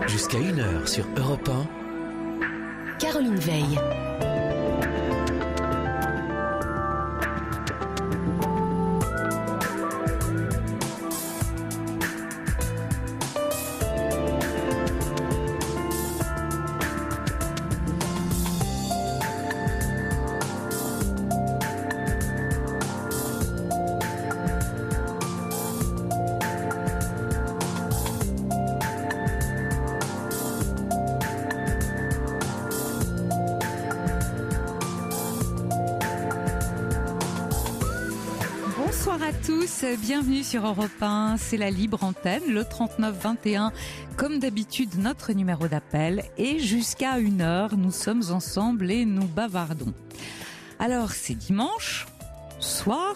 Jusqu'à 1h sur Europe 1. Caroline Veil. Bonsoir à tous, bienvenue sur Europe 1, c'est la libre antenne, le 3921, comme d'habitude notre numéro d'appel, et jusqu'à 1h nous sommes ensemble et nous bavardons. Alors c'est dimanche, soir,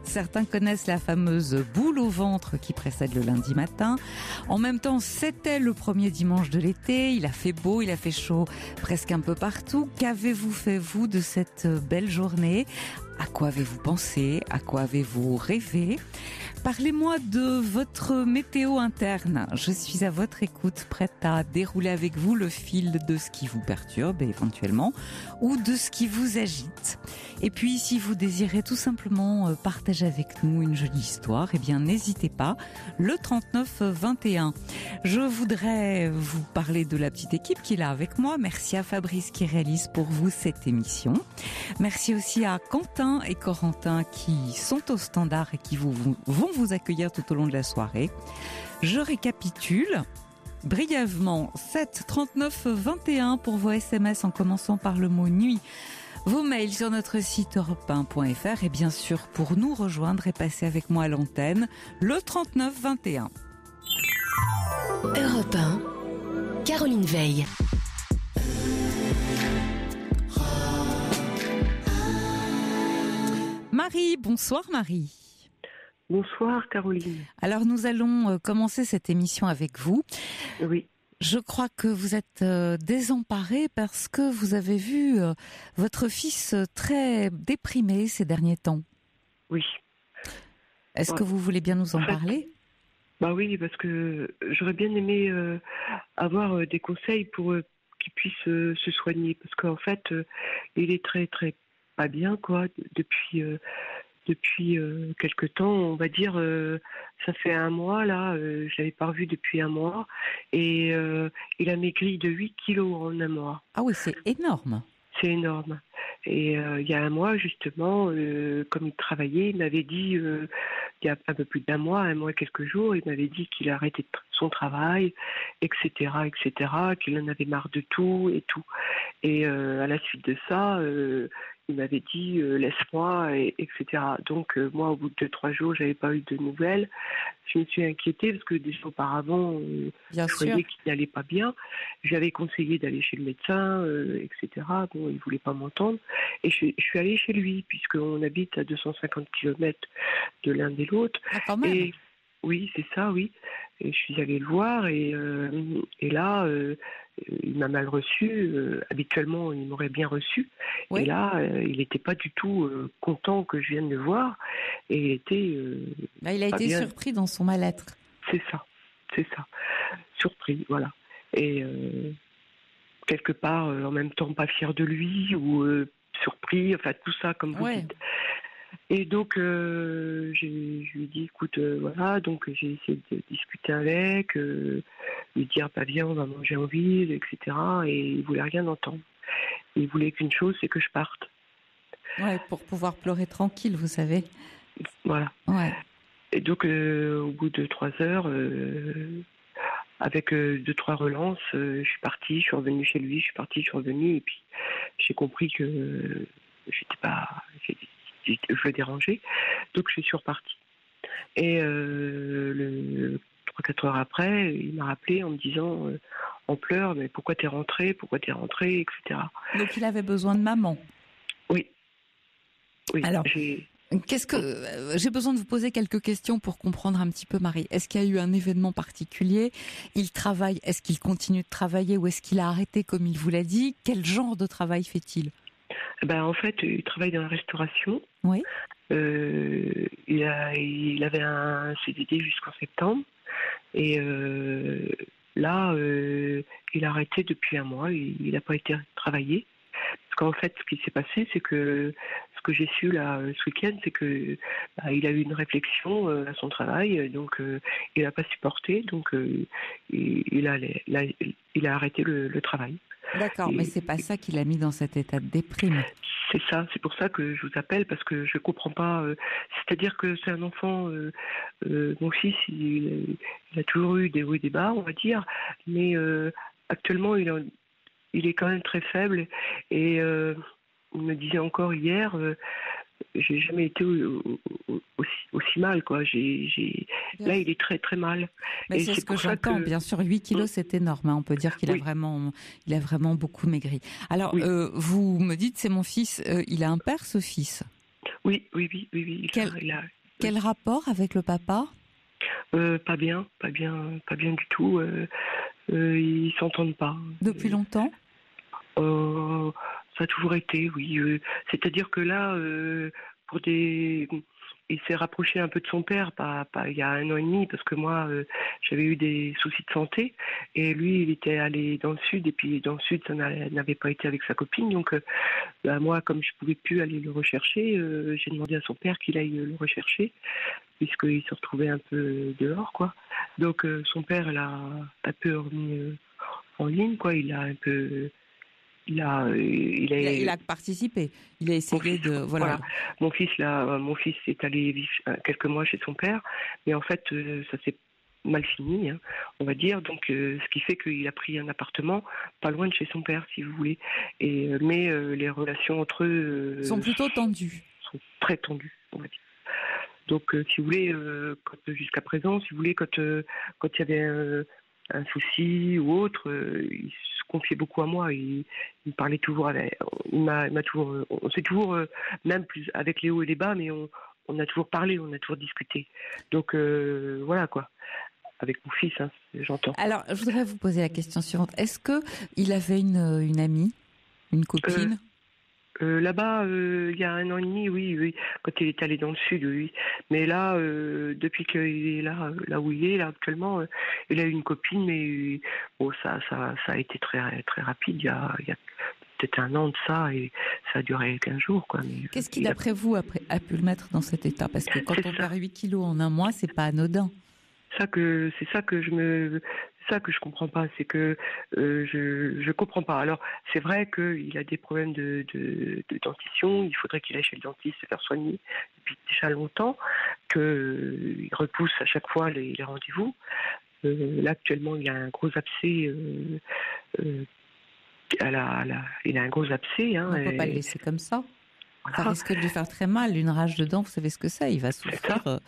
certains connaissent la fameuse boule au ventre qui précède le lundi matin. En même temps, c'était le premier dimanche de l'été, il a fait beau, il a fait chaud presque un peu partout. Qu'avez-vous fait vous de cette belle journée ? À quoi avez-vous pensé ? À quoi avez-vous rêvé ? Parlez-moi de votre météo interne. Je suis à votre écoute, prête à dérouler avec vous le fil de ce qui vous perturbe éventuellement ou de ce qui vous agite. Et puis, si vous désirez tout simplement partager avec nous une jolie histoire, eh bien, n'hésitez pas. Le 3921. Je voudrais vous parler de la petite équipe qui est là avec moi. Merci à Fabrice qui réalise pour vous cette émission. Merci aussi à Quentin et Corentin qui sont au standard et qui vont vous accueillir tout au long de la soirée. Je récapitule brièvement 7 39 21 pour vos SMS en commençant par le mot nuit. Vos mails sur notre site europe1.fr et bien sûr pour nous rejoindre et passer avec moi à l'antenne, le 39 21. Europe 1, Caroline Veil. Marie, bonsoir Marie. Bonsoir Caroline. Alors nous allons commencer cette émission avec vous. Oui. Je crois que vous êtes désemparée parce que vous avez vu votre fils très déprimé ces derniers temps. Oui. Est-ce que vous voulez bien nous en parler ? Bah oui, parce que j'aurais bien aimé avoir des conseils pour qu'il puisse se soigner. Parce qu'en fait, il est très très pas bien quoi depuis quelque temps, on va dire, ça fait un mois là, je l'avais pas revu depuis un mois, et il a maigri de 8 kilos en un mois. Ah oui, c'est énorme. C'est énorme. Et il y a un mois justement, comme il travaillait, il m'avait dit, il y a un peu plus d'un mois, un mois et quelques jours, il m'avait dit qu'il arrêtait son travail, etc., qu'il en avait marre de tout et tout. Et à la suite de ça, il m'avait dit laisse-moi, etc. Donc moi, au bout de 2-3 jours, j'avais pas eu de nouvelles. Je me suis inquiétée parce que déjà auparavant, je voyais qu'il n'allait pas bien. J'avais conseillé d'aller chez le médecin, etc. Bon, il voulait pas m'entendre. Et je suis allée chez lui puisqu'on habite à 250 km de l'un et l'autre. Ah, quand même. Et oui, c'est ça, oui. Et je suis allée le voir et là, il m'a mal reçu. Habituellement, il m'aurait bien reçu. Oui. Et là, il n'était pas du tout content que je vienne le voir. Et il était... il a été surpris dans son mal-être. C'est ça. Surpris, voilà. Et quelque part, en même temps, pas fier de lui ou surpris, enfin tout ça, comme vous dites. Et donc, je lui ai dit, écoute, voilà, donc j'ai essayé de discuter avec, lui dire, viens, on va manger en ville, etc. Et il voulait rien entendre. Il voulait qu'une chose, c'est que je parte. Ouais, pour pouvoir pleurer tranquille, vous savez. Voilà. Ouais. Et donc, au bout de 3 heures, avec 2-3 relances, je suis partie, je suis revenue chez lui, je suis partie, je suis revenue, et puis j'ai compris que je le dérangeais, donc je suis repartie. Et 3-4 heures après, il m'a rappelé en me disant en pleurs, mais pourquoi t'es rentrée, etc. Donc il avait besoin de maman. Oui. Alors, j'ai besoin de vous poser quelques questions pour comprendre un petit peu, Marie. Est-ce qu'il y a eu un événement particulier ? Il travaille, est-ce qu'il continue de travailler ou est-ce qu'il a arrêté comme il vous l'a dit ? Quel genre de travail fait-il ? En fait, il travaille dans la restauration. Oui. Il avait un CDD jusqu'en septembre et là, il a arrêté depuis un mois. Il n'a pas été travailler. Parce qu'en fait, ce qui s'est passé, c'est que ce que j'ai su là ce week-end, c'est que il a eu une réflexion à son travail, donc il n'a pas supporté, donc il a arrêté le travail. D'accord, mais c'est pas ça qui l'a mis dans cet état de déprime. C'est ça, c'est pour ça que je vous appelle, parce que je comprends pas. C'est-à-dire que c'est un enfant, mon fils, il a toujours eu des hauts et des bas, on va dire, mais actuellement, il est quand même très faible. Et il me disait encore hier, j'ai jamais été aussi mal, quoi. Là, il est très très mal. Mais Et c'est ce que pour ça j'entends. Bien sûr, 8 kilos, c'est énorme. On peut dire qu'il Oui. il a vraiment beaucoup maigri. Alors, Oui. vous me dites, c'est mon fils. Il a un père, ce fils. Oui. Quel rapport avec le papa? Pas bien du tout. Ils s'entendent pas. Depuis longtemps? Ça a toujours été, oui. C'est-à-dire que là, il s'est rapproché un peu de son père, pas il y a 1 an et demi, parce que moi, j'avais eu des soucis de santé, et lui, il était allé dans le sud, et puis dans le sud, ça n'avait pas été avec sa copine, donc moi, comme je pouvais plus aller le rechercher, j'ai demandé à son père qu'il aille le rechercher, puisqu'il se retrouvait un peu dehors, quoi. Donc son père, il a un peu remis en ligne, quoi. Il a un peu, il Il a participé. Il a essayé de... Voilà. Mon fils est allé vivre quelques mois chez son père, mais en fait, ça s'est mal fini, hein, on va dire. Donc, ce qui fait qu'il a pris un appartement pas loin de chez son père, si vous voulez. Mais les relations entre eux Sont plutôt tendues. sont très tendues, on va dire. Donc, si vous voulez, jusqu'à présent, si vous voulez, quand il y avait un souci ou autre, il se confiait beaucoup à moi. Il me parlait toujours on s'est toujours, même plus avec les hauts et les bas, mais on a toujours parlé, on a toujours discuté. Donc voilà, quoi. Avec mon fils, hein, j'entends. Alors, je voudrais vous poser la question suivante. Est-ce que il avait une amie, une copine? Là-bas, il y a 1 an et demi, oui, quand il est allé dans le sud, oui. Mais là, depuis qu'il est là où il est, là actuellement, il a eu une copine, mais bon, ça a été très très rapide. Il y a peut-être 1 an de ça, et ça a duré 15 jours, quoi. Mais Qu'est-ce qui, d'après vous, a pu le mettre dans cet état? Parce que quand on perd 8 kilos en un mois, c'est pas anodin. C'est ça que je comprends pas, c'est que je comprends pas. Alors c'est vrai qu'il a des problèmes de dentition, il faudrait qu'il aille chez le dentiste se faire soigner depuis déjà longtemps, qu'il repousse à chaque fois les rendez-vous. Là actuellement il a un gros abcès. Il a un gros abcès. Hein, On ne peut pas le laisser comme ça. Voilà. Ça risque de lui faire très mal. Une rage de dents, vous savez ce que c'est. Il va souffrir.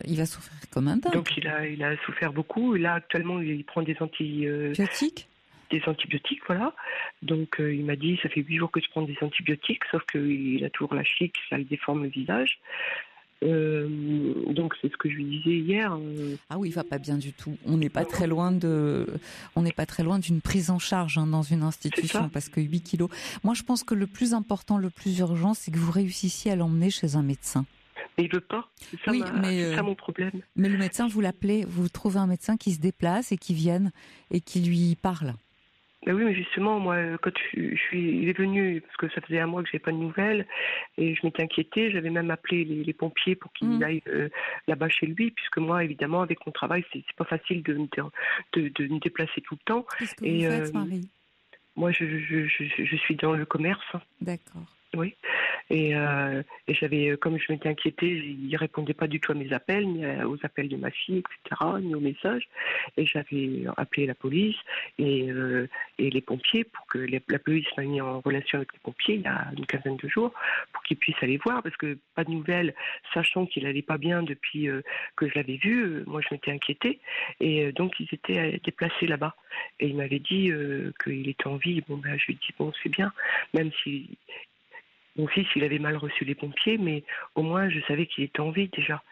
Il va souffrir comme un dingue. Donc il a souffert beaucoup. Là actuellement il prend des antibiotiques. Des antibiotiques, voilà. Donc il m'a dit, ça fait 8 jours que je prends des antibiotiques, sauf qu'il a toujours la chique, ça lui déforme le visage. Donc c'est ce que je lui disais hier. Ah oui, il va pas bien du tout. On n'est pas très loin d'une prise en charge dans une institution, parce que 8 kilos. Moi, je pense que le plus important, le plus urgent, c'est que vous réussissiez à l'emmener chez un médecin. Mais il veut pas. C'est ça mon problème. Mais le médecin, vous l'appelez, vous trouvez un médecin qui se déplace et qui vienne et qui lui parle. Ben oui, mais justement, moi, quand il est venu, parce que ça faisait 1 mois que j'avais pas de nouvelles, et je m'étais inquiétée, j'avais même appelé les pompiers pour qu'ils aillent là-bas chez lui, puisque moi, évidemment, avec mon travail, c'est pas facile de me déplacer tout le temps. Qu'est-ce que vous faites, Marie? Moi, je suis dans le commerce. D'accord. Oui. Et j'avais, comme je m'étais inquiétée, il répondait pas du tout à mes appels, ni aux appels de ma fille, etc., ni aux messages. Et j'avais appelé la police et les pompiers pour que la police m'a mis en relation avec les pompiers il y a une 15aine de jours pour qu'ils puissent aller voir, parce que pas de nouvelles, sachant qu'il allait pas bien depuis que je l'avais vu. Moi, je m'étais inquiétée. Et donc, ils étaient déplacés là-bas. Et il m'avait dit qu'il était en vie. Bon, ben, je lui ai dit, bon, c'est bien, même si mon fils, il avait mal reçu les pompiers, mais au moins, je savais qu'il était en vie déjà.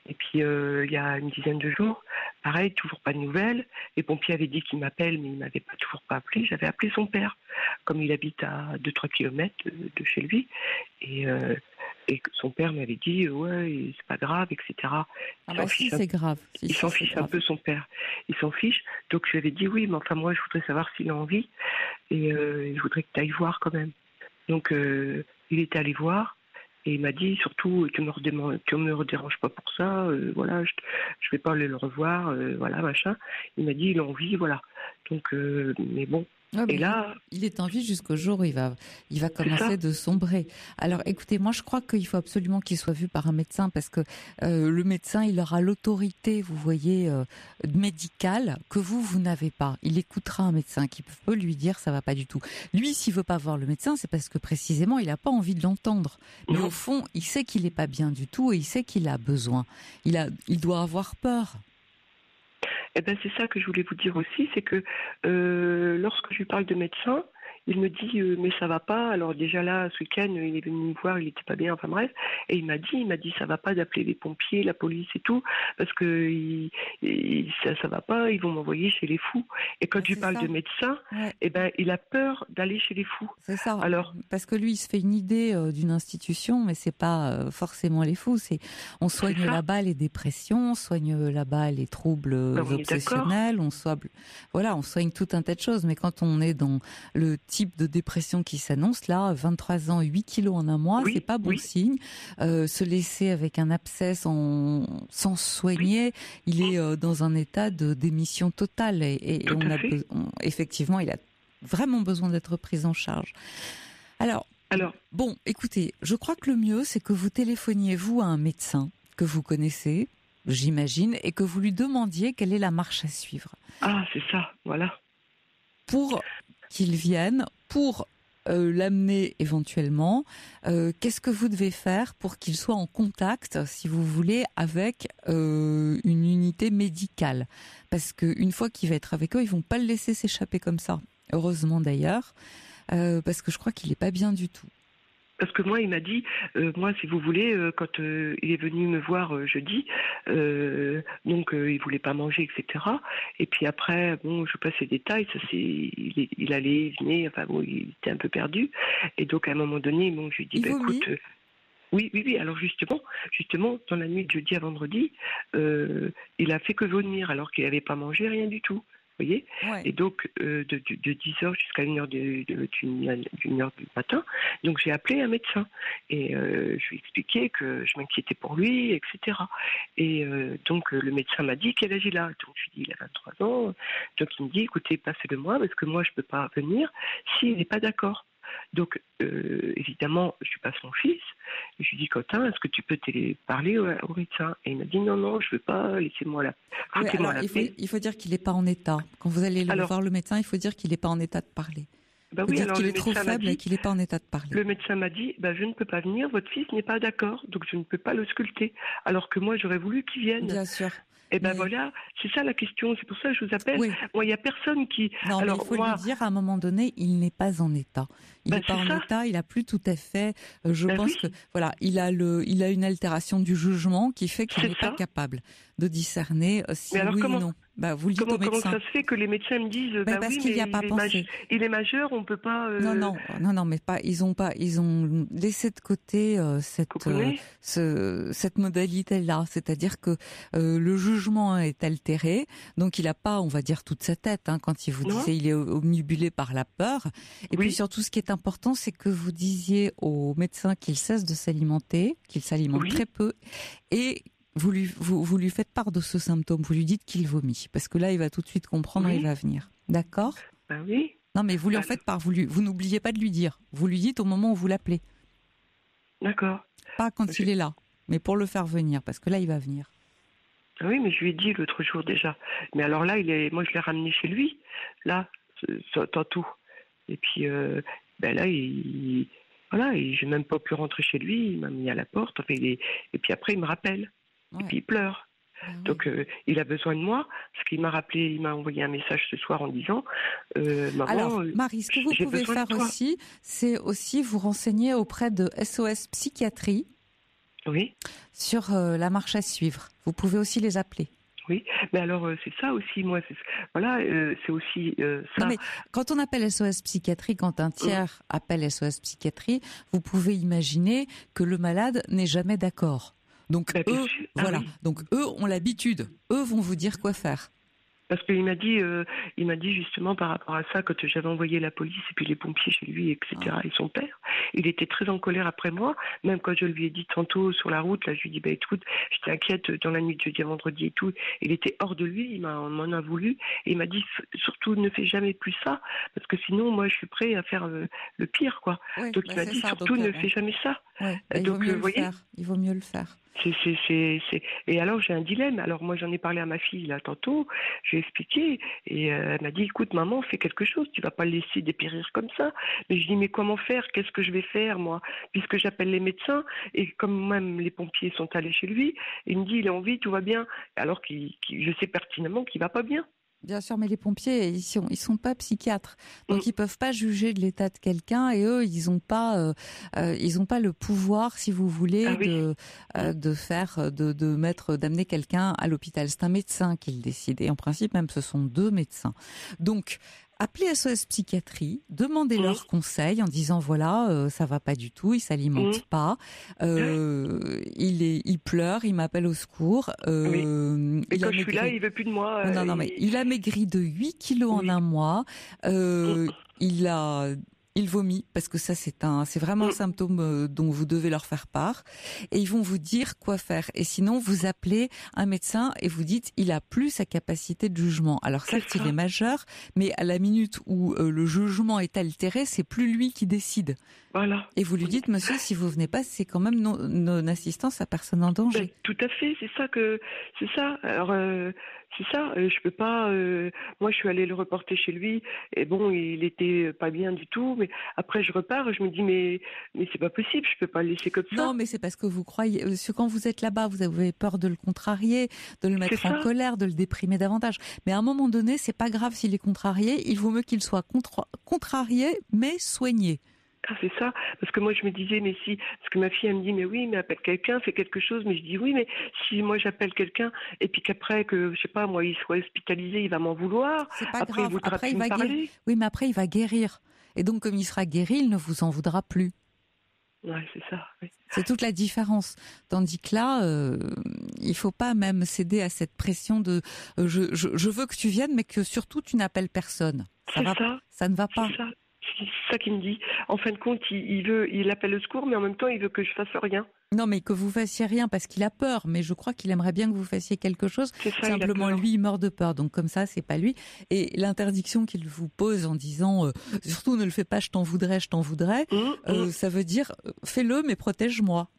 Et puis, il y a une 10aine de jours, pareil, toujours pas de nouvelles. Les pompiers avaient dit qu'ils m'appellent, mais ils m'avaient toujours pas appelé. J'avais appelé son père, comme il habite à 2-3 kilomètres de chez lui. Et Et que son père m'avait dit, ouais, c'est pas grave, etc. Ah bah si, c'est grave. Il s'en fiche un peu, son père. Il s'en fiche. Donc je lui avais dit, oui, mais enfin moi, je voudrais savoir s'il a envie. Et je voudrais que tu ailles voir quand même. Donc il était allé voir. Et il m'a dit, surtout, tu me redérange pas pour ça. Voilà, je vais pas aller le revoir. Voilà, machin. Il m'a dit, il a envie, voilà. Donc, mais bon. Ouais, et là, il est en vie jusqu'au jour où il va commencer de sombrer. Alors, écoutez, moi, je crois qu'il faut absolument qu'il soit vu par un médecin parce que le médecin, il aura l'autorité, vous voyez, médicale que vous n'avez pas. Il écoutera un médecin qui peut lui dire ça va pas du tout. Lui, s'il veut pas voir le médecin, c'est parce que précisément, il a pas envie de l'entendre. Mais au fond, il sait qu'il est pas bien du tout et il sait qu'il a besoin. Il doit avoir peur. Eh ben, c'est ça que je voulais vous dire aussi, c'est que lorsque je lui parle de médecin, il me dit mais ça va pas. Alors déjà là, ce week-end, il est venu me voir, il était pas bien, enfin bref, et il m'a dit ça va pas d'appeler les pompiers, la police et tout, parce que ça va pas, ils vont m'envoyer chez les fous. Et quand je lui parle de médecin, eh ben il a peur d'aller chez les fous. C'est ça. Alors parce que lui, il se fait une idée d'une institution, mais c'est pas forcément les fous. On soigne là-bas les dépressions, on soigne là-bas les troubles obsessionnels, on soigne tout un tas de choses. Mais quand on est dans le type de dépression qui s'annonce, là, 23 ans, 8 kilos en un mois, c'est pas bon signe. Se laisser avec un abcès sans soigner, il est dans un état de démission totale. Et effectivement, il a vraiment besoin d'être pris en charge. Alors, bon, écoutez, je crois que le mieux, c'est que vous téléphoniez, vous, à un médecin que vous connaissez, j'imagine, et que vous lui demandiez quelle est la marche à suivre. Ah, c'est ça, voilà. Pour qu'il vienne, pour l'amener éventuellement, qu'est-ce que vous devez faire pour qu'il soit en contact, si vous voulez, avec une unité médicale? Parce qu'une fois qu'il va être avec eux, ils vont pas le laisser s'échapper comme ça. Heureusement d'ailleurs, parce que je crois qu'il est pas bien du tout. Parce que moi, il m'a dit, moi, si vous voulez, quand il est venu me voir jeudi, donc il voulait pas manger, etc. Et puis après, bon, je passe les détails, il allait, il venait, enfin bon, il était un peu perdu. Et donc à un moment donné, bon, je lui dis, écoute, oui. Alors justement, dans la nuit de jeudi à vendredi, il a fait que vomir alors qu'il n'avait pas mangé rien du tout. Vous voyez, et donc de 10h jusqu'à 1h du matin, donc j'ai appelé un médecin et je lui ai expliqué que je m'inquiétais pour lui, etc. Et donc le médecin m'a dit quel âge il a. Donc je lui ai dit il a 23 ans. Donc il me dit écoutez, passez-le moi parce que moi je peux pas venir s'il n'est pas d'accord. Donc, évidemment, je passe mon fils. Et je lui dis, Quentin, est-ce que tu peux parler au médecin? Et il m'a dit, non, je veux pas, laissez-moi la paix. Il faut dire qu'il n'est pas en état. Quand vous allez voir le médecin, il faut dire qu'il n'est pas en état de parler. Il faut dire qu'il est trop faible et qu'il n'est pas en état de parler. Le médecin m'a dit, je ne peux pas venir, votre fils n'est pas d'accord, donc je ne peux pas le sculpter. Alors que moi, j'aurais voulu qu'il vienne. Bien sûr. Et voilà, c'est ça la question, c'est pour ça que je vous appelle. Oui. Moi, il n'y a personne qui... Non, alors, mais il faut lui dire, à un moment donné, il n'est pas en état. Il n'est pas en état, il n'a plus tout à fait... je pense que, voilà, il a une altération du jugement qui fait qu'il n'est pas capable de discerner si oui ou non. Vous le dites au médecin. Comment ça se fait que les médecins me disent parce qu'il n'y a pas pensé. Il est majeur, on peut pas. Non, mais pas. Ils ont laissé de côté cette modalité-là, c'est-à-dire que le jugement est altéré, donc il n'a pas, on va dire, toute sa tête. Quand il vous disait, il est omnibulé par la peur. Et puis surtout, ce qui est important, c'est que vous disiez au médecin qu'il cesse de s'alimenter, qu'il s'alimente très peu, et vous lui faites part de ce symptôme, vous lui dites qu'il vomit, parce que là, il va tout de suite comprendre et il va venir. D'accord ? Oui. Non, mais vous lui en faites part, vous n'oubliez pas de lui dire. Vous lui dites au moment où vous l'appelez. D'accord. Pas quand il est là, mais pour le faire venir, parce que là, il va venir. Oui, mais je lui ai dit l'autre jour déjà. Mais alors là, moi, je l'ai ramené chez lui, là, tantôt. Et puis, là, j'ai même pas pu rentrer chez lui, il m'a mis à la porte, et puis après, il me rappelle. Et puis il pleure. Donc il a besoin de moi, parce qu'il m'a rappelé, il m'a envoyé un message ce soir en disant maman, alors Marie, ce que vous pouvez faire aussi, c'est aussi vous renseigner auprès de SOS Psychiatrie sur la marche à suivre. Vous pouvez aussi les appeler. Oui, mais alors c'est ça aussi, moi, voilà, c'est aussi ça. Non mais quand on appelle SOS Psychiatrie, quand un tiers appelle SOS Psychiatrie, vous pouvez imaginer que le malade n'est jamais d'accord. Donc Bien eux, sûr. voilà, Oui. donc eux ont l'habitude, eux vont vous dire quoi faire. Parce qu'il m'a dit justement par rapport à ça, quand j'avais envoyé la police et puis les pompiers chez lui, etc., et son père, il était très en colère après moi, même quand je lui ai dit tantôt sur la route, là, je lui ai dit, écoute, j'étais inquiète dans la nuit de jeudi à vendredi et tout, il était hors de lui, on m'en a voulu, et il m'a dit, surtout ne fais jamais plus ça, parce que sinon, moi, je suis prêt à faire le pire, quoi. Ouais, Donc il m'a dit, surtout ne fais jamais ça. Ouais, il vaut mieux le faire, il vaut mieux le faire. Et alors j'ai un dilemme. Alors moi j'en ai parlé à ma fille là tantôt, j'ai expliqué et elle m'a dit écoute maman fais quelque chose, tu vas pas le laisser dépérir comme ça. Mais je dis mais comment faire, qu'est-ce que je vais faire moi, puisque j'appelle les médecins et comme même les pompiers sont allés chez lui, il me dit il est en vie, tout va bien, alors je sais pertinemment qu'il va pas bien. Bien sûr, mais les pompiers, ils sont pas psychiatres, donc ils peuvent pas juger de l'état de quelqu'un et eux, ils ont pas le pouvoir, si vous voulez, d'amener quelqu'un à l'hôpital. C'est un médecin qui le décide et en principe même ce sont 2 médecins. Donc appelez SOS Psychiatrie, demandez leur conseil en disant voilà, ça va pas du tout, il s'alimente pas, il pleure, il m'appelle au secours. Et quand je suis là, il veut plus de moi. Non, mais il a maigri de 8 kilos en un mois. Il vomit parce que ça c'est vraiment un symptôme dont vous devez leur faire part et ils vont vous dire quoi faire et sinon vous appelez un médecin et vous dites il a plus sa capacité de jugement. Alors certes il est majeur mais à la minute où le jugement est altéré c'est plus lui qui décide. Voilà. Et vous lui dites monsieur si vous venez pas c'est quand même non-assistance à personne en danger. Tout à fait, c'est ça. Alors c'est ça, je peux pas. Moi, je suis allée le reporter chez lui et bon, il était pas bien du tout. Mais après, je repars et je me dis mais c'est pas possible, je peux pas le laisser comme ça. Non, mais c'est parce que vous croyez. Quand vous êtes là-bas, vous avez peur de le contrarier, de le mettre en colère, de le déprimer davantage. Mais à un moment donné, c'est pas grave s'il est contrarié. Il vaut mieux qu'il soit contrarié, mais soigné. Ah, c'est ça, parce que moi je me disais, parce que ma fille elle me dit, mais oui, mais appelle quelqu'un, fais quelque chose, mais je dis oui, mais si moi j'appelle quelqu'un, et puis qu'après, je sais pas, moi il soit hospitalisé, il va m'en vouloir, c'est pas après grave. il voudra après, plus me parler. Oui, mais après il va guérir, et donc comme il sera guéri, il ne vous en voudra plus. Ouais, c'est ça. Oui. C'est toute la différence. Tandis que là, il faut pas même céder à cette pression de je veux que tu viennes, mais que surtout tu n'appelles personne. Ça ne va pas. C'est ça qu'il me dit. En fin de compte, il appelle le secours, mais en même temps, il veut que je fasse rien. Non, mais que vous fassiez rien parce qu'il a peur. Mais je crois qu'il aimerait bien que vous fassiez quelque chose. Simplement, lui, il meurt de peur. Donc comme ça, c'est pas lui. Et l'interdiction qu'il vous pose en disant surtout ne le fais pas, je t'en voudrais, ça veut dire fais-le, mais protège-moi.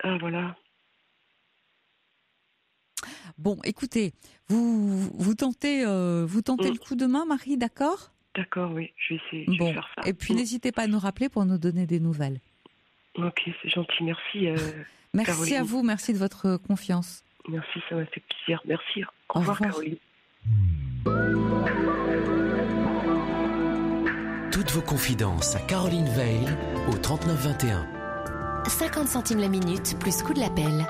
Ah voilà. Bon, écoutez, vous tentez le coup de main, Marie, d'accord ? D'accord, oui, je vais essayer de faire ça. Et puis n'hésitez pas à nous rappeler pour nous donner des nouvelles. Ok, c'est gentil, merci. Merci Caroline. à vous, merci de votre confiance. Merci, ça m'a fait plaisir. Merci. Au revoir, Caroline. Toutes vos confidences à Caroline Veil au 39 21. 50 centimes la minute plus coût de l'appel.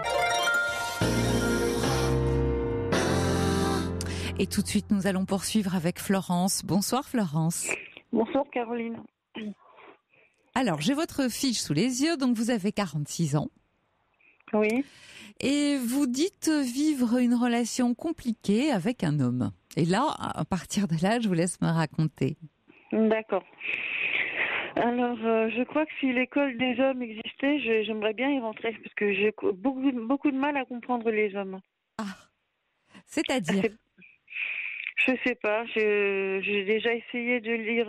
Et tout de suite, nous allons poursuivre avec Florence. Bonsoir Florence. Bonsoir Caroline. Alors, j'ai votre fiche sous les yeux, donc vous avez 46 ans. Oui. Et vous dites vivre une relation compliquée avec un homme. Et là, à partir de là, je vous laisse me raconter. D'accord. Alors, je crois que si l'école des hommes existait, j'aimerais bien y rentrer, parce que j'ai beaucoup de mal à comprendre les hommes. Ah, c'est-à-dire ? Je sais pas, j'ai déjà essayé de lire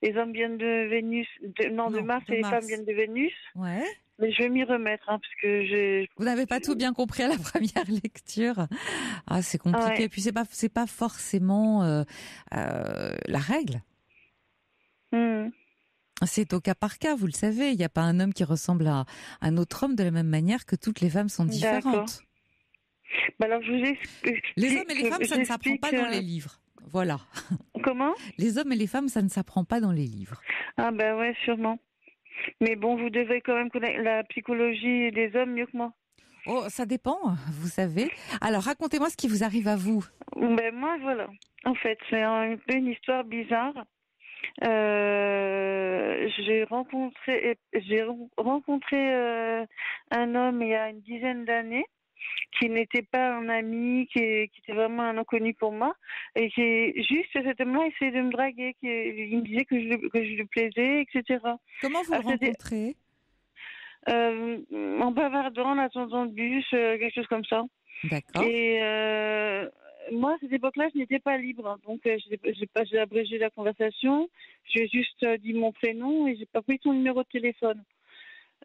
Les hommes viennent de Vénus, de Mars et les femmes viennent de Vénus. Ouais. Mais je vais m'y remettre, parce que Vous n'avez pas tout bien compris à la première lecture. Ah, c'est compliqué. Ouais. Et puis c'est pas forcément la règle. C'est au cas par cas, vous le savez. Il n'y a pas un homme qui ressemble à un autre homme de la même manière que toutes les femmes sont différentes. D'accord. Bah alors je vous explique. Les hommes et les femmes, ça ne s'apprend pas dans les livres. Voilà. Comment ? Les hommes et les femmes, ça ne s'apprend pas dans les livres. Ah ben ouais, sûrement. Mais bon, vous devez quand même connaître la psychologie des hommes mieux que moi. Oh, ça dépend, vous savez. Alors, racontez-moi ce qui vous arrive à vous. Ben moi, voilà. En fait, c'est un peu une histoire bizarre. J'ai rencontré un homme il y a une dizaine d'années qui n'était pas un ami, qui était vraiment un inconnu pour moi, et juste cet homme-là essayait de me draguer, il me disait que je lui plaisais, etc. Comment vous le rencontrez ? En bavardant, en attendant le bus, quelque chose comme ça. D'accord. Et moi, à cette époque-là, je n'étais pas libre, donc j'ai abrégé la conversation. J'ai juste dit mon prénom et j'ai pas pris son numéro de téléphone.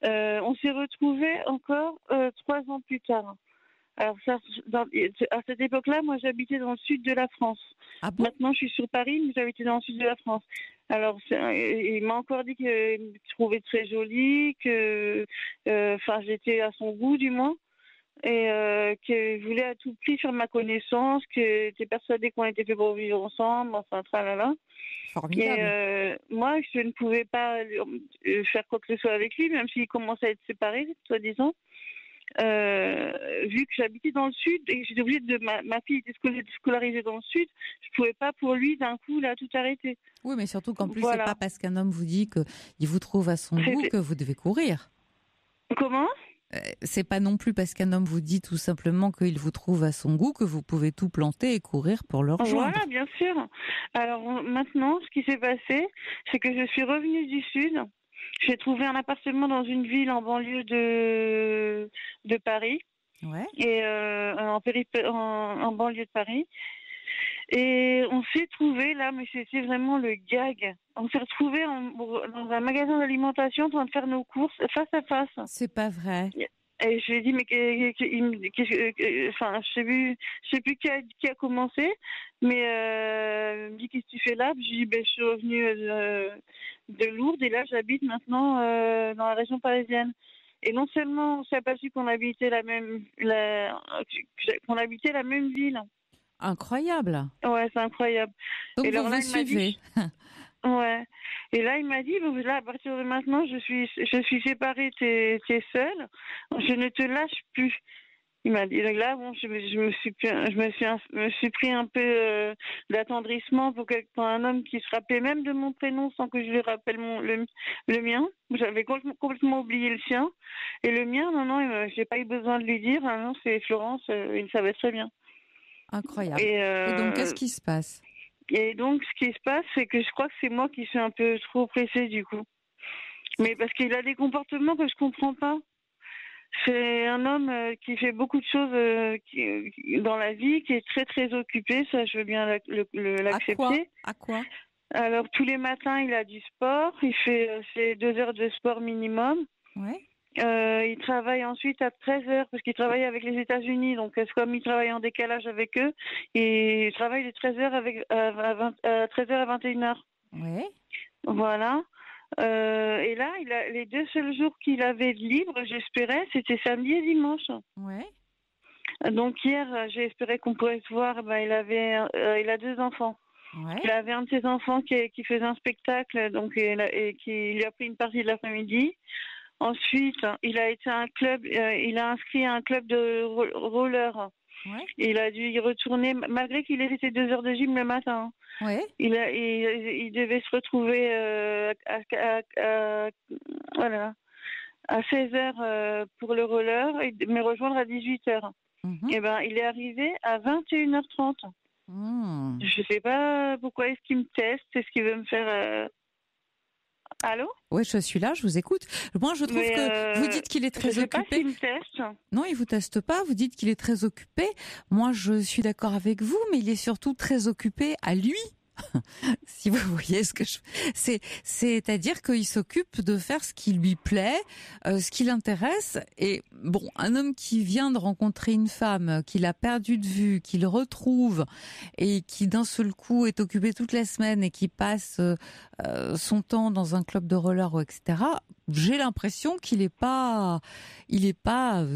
On s'est retrouvés encore 3 ans plus tard. Alors à cette époque-là, moi, j'habitais dans le sud de la France. Ah bon ? Maintenant, je suis sur Paris, mais j'habitais dans le sud de la France. Alors, il m'a encore dit qu'il me trouvait très jolie, que, j'étais à son goût, du moins, et qu'il voulait à tout prix faire ma connaissance, qu'il était persuadé qu'on était fait pour vivre ensemble, enfin, tralala. Formidable. Et moi, je ne pouvais pas faire quoi que ce soit avec lui, même s'il commençait à être séparé, soi-disant. Vu que j'habitais dans le sud et que j'étais obligée ma fille était scolarisée dans le sud, je pouvais pas pour lui d'un coup là tout arrêter. Oui, mais surtout qu'en plus, Voilà. c'est pas parce qu'un homme vous dit qu'il vous trouve à son goût que vous devez courir. Comment ? C'est pas non plus parce qu'un homme vous dit tout simplement qu'il vous trouve à son goût que vous pouvez tout planter et courir pour le rejoindre. Voilà, bien sûr. Alors maintenant, ce qui s'est passé, c'est que je suis revenue du sud. J'ai trouvé un appartement dans une ville en banlieue de Paris. Ouais. Et en banlieue de Paris. Et on s'est trouvé là, mais c'était vraiment le gag. On s'est retrouvés dans un magasin d'alimentation en train de faire nos courses face à face. C'est pas vrai. Et je lui ai dit, mais je sais plus qui a commencé, mais il me dit, qu'est-ce que tu fais là? Puis je lui ai dit, je suis revenue de Lourdes et là j'habite maintenant dans la région parisienne. Et non seulement on s'est aperçu qu'on habitait la même ville. Incroyable. Ouais, c'est incroyable. Donc et vous alors là, vous suivez. Ouais. Et là, il m'a dit, bon, là, à partir de maintenant, je suis séparée, t'es seule, je ne te lâche plus. Il m'a dit, donc là, bon, je me suis pris un peu d'attendrissement pour un homme qui se rappelait même de mon prénom sans que je lui rappelle le mien. J'avais complètement oublié le sien. Et le mien, non, j'ai pas eu besoin de lui dire, ah non, c'est Florence, il savait très bien. Incroyable. Et donc, qu'est-ce qui se passe ? Et donc, ce qui se passe, c'est que je crois que c'est moi qui suis un peu trop pressée, du coup. Mais parce qu'il a des comportements que je comprends pas. C'est un homme qui fait beaucoup de choses dans la vie, qui est très, très occupé. Ça, je veux bien l'accepter. À quoi ? Alors, tous les matins, il a du sport. Il fait ses 2 heures de sport minimum. Ouais. Il travaille ensuite à 13 heures parce qu'il travaille avec les États-Unis. Donc, comme il travaille en décalage avec eux, il travaille de 13 heures à 13 heures à 21 heures. Ouais. Voilà. Et là, les 2 seuls jours qu'il avait de libre, j'espérais, c'était samedi et dimanche. Ouais. Donc hier, j'ai espéré qu'on pourrait se voir. Il a 2 enfants. Ouais. Il avait un de ses enfants qui faisait un spectacle, donc et qui lui a pris une partie de l'après-midi. Ensuite, il a inscrit à un club de roller. Ouais. Il a dû y retourner, malgré qu'il ait fait 2 heures de gym le matin. Ouais. Il devait se retrouver à 16 heures pour le roller, mais rejoindre à 18 heures. Mm-hmm. Et il est arrivé à 21h30. Je sais pas pourquoi est-ce qu'il me teste, est-ce qu'il veut me faire... Allô ? Oui, je suis là, je vous écoute. Moi, je trouve que vous dites qu'il est très occupé. Je sais pas s'il me teste. Non, il vous teste pas. Vous dites qu'il est très occupé. Moi, je suis d'accord avec vous, mais il est surtout très occupé à lui. Si vous voyez ce que c'est-à-dire qu'il s'occupe de faire ce qui lui plaît, ce qui l'intéresse. Et bon, un homme qui vient de rencontrer une femme qu'il a perdu de vue, qu'il retrouve et qui d'un seul coup est occupé toute la semaine et qui passe son temps dans un club de roller, etc. J'ai l'impression qu'il n'est pas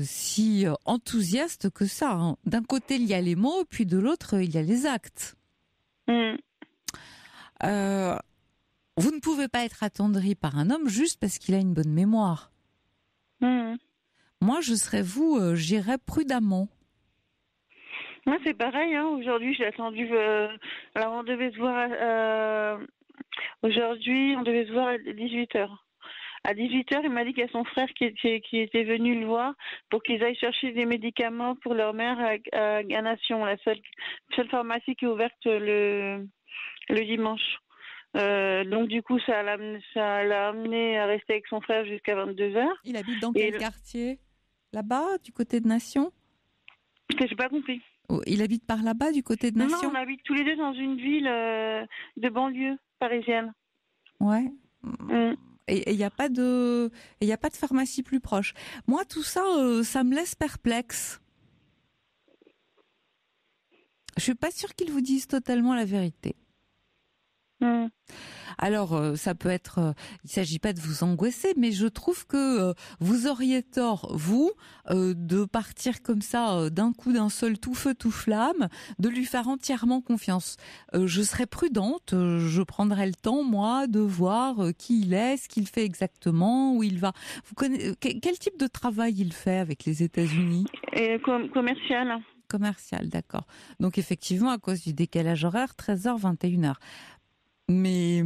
si enthousiaste que ça. Hein. D'un côté, il y a les mots, puis de l'autre, il y a les actes. Vous ne pouvez pas être attendri par un homme juste parce qu'il a une bonne mémoire. Moi, Moi, je serais vous, j'irais prudemment. Moi, c'est pareil. Aujourd'hui, j'ai attendu. Alors, on devait se voir. Aujourd'hui, on devait se voir à 18h. À 18h, il m'a dit qu'il y a son frère qui était venu le voir pour qu'ils aillent chercher des médicaments pour leur mère à Ganation, la seule pharmacie qui est ouverte le dimanche. Donc, du coup, ça l'a amené à rester avec son frère jusqu'à 22h. Il habite dans quel quartier ? Là-bas, du côté de Nation ? J'ai pas compris. Il habite par là-bas, du côté de Nation ? Non, on habite tous les deux dans une ville de banlieue parisienne. Ouais. Et il n'y a pas de pharmacie plus proche. Moi, tout ça, ça me laisse perplexe. Je suis pas sûre qu'ils vous disent totalement la vérité. Alors, ça peut être, il s'agit pas de vous angoisser, mais je trouve que vous auriez tort, vous, de partir comme ça, d'un coup, d'un seul, tout feu, tout flamme, de lui faire entièrement confiance. Je serais prudente, je prendrais le temps, moi, de voir qui il est, ce qu'il fait exactement, où il va. Vous connaissez, quel type de travail il fait avec les États-Unis ? Commercial. Commercial, d'accord. Donc, effectivement, à cause du décalage horaire, 13h, 21h. Mais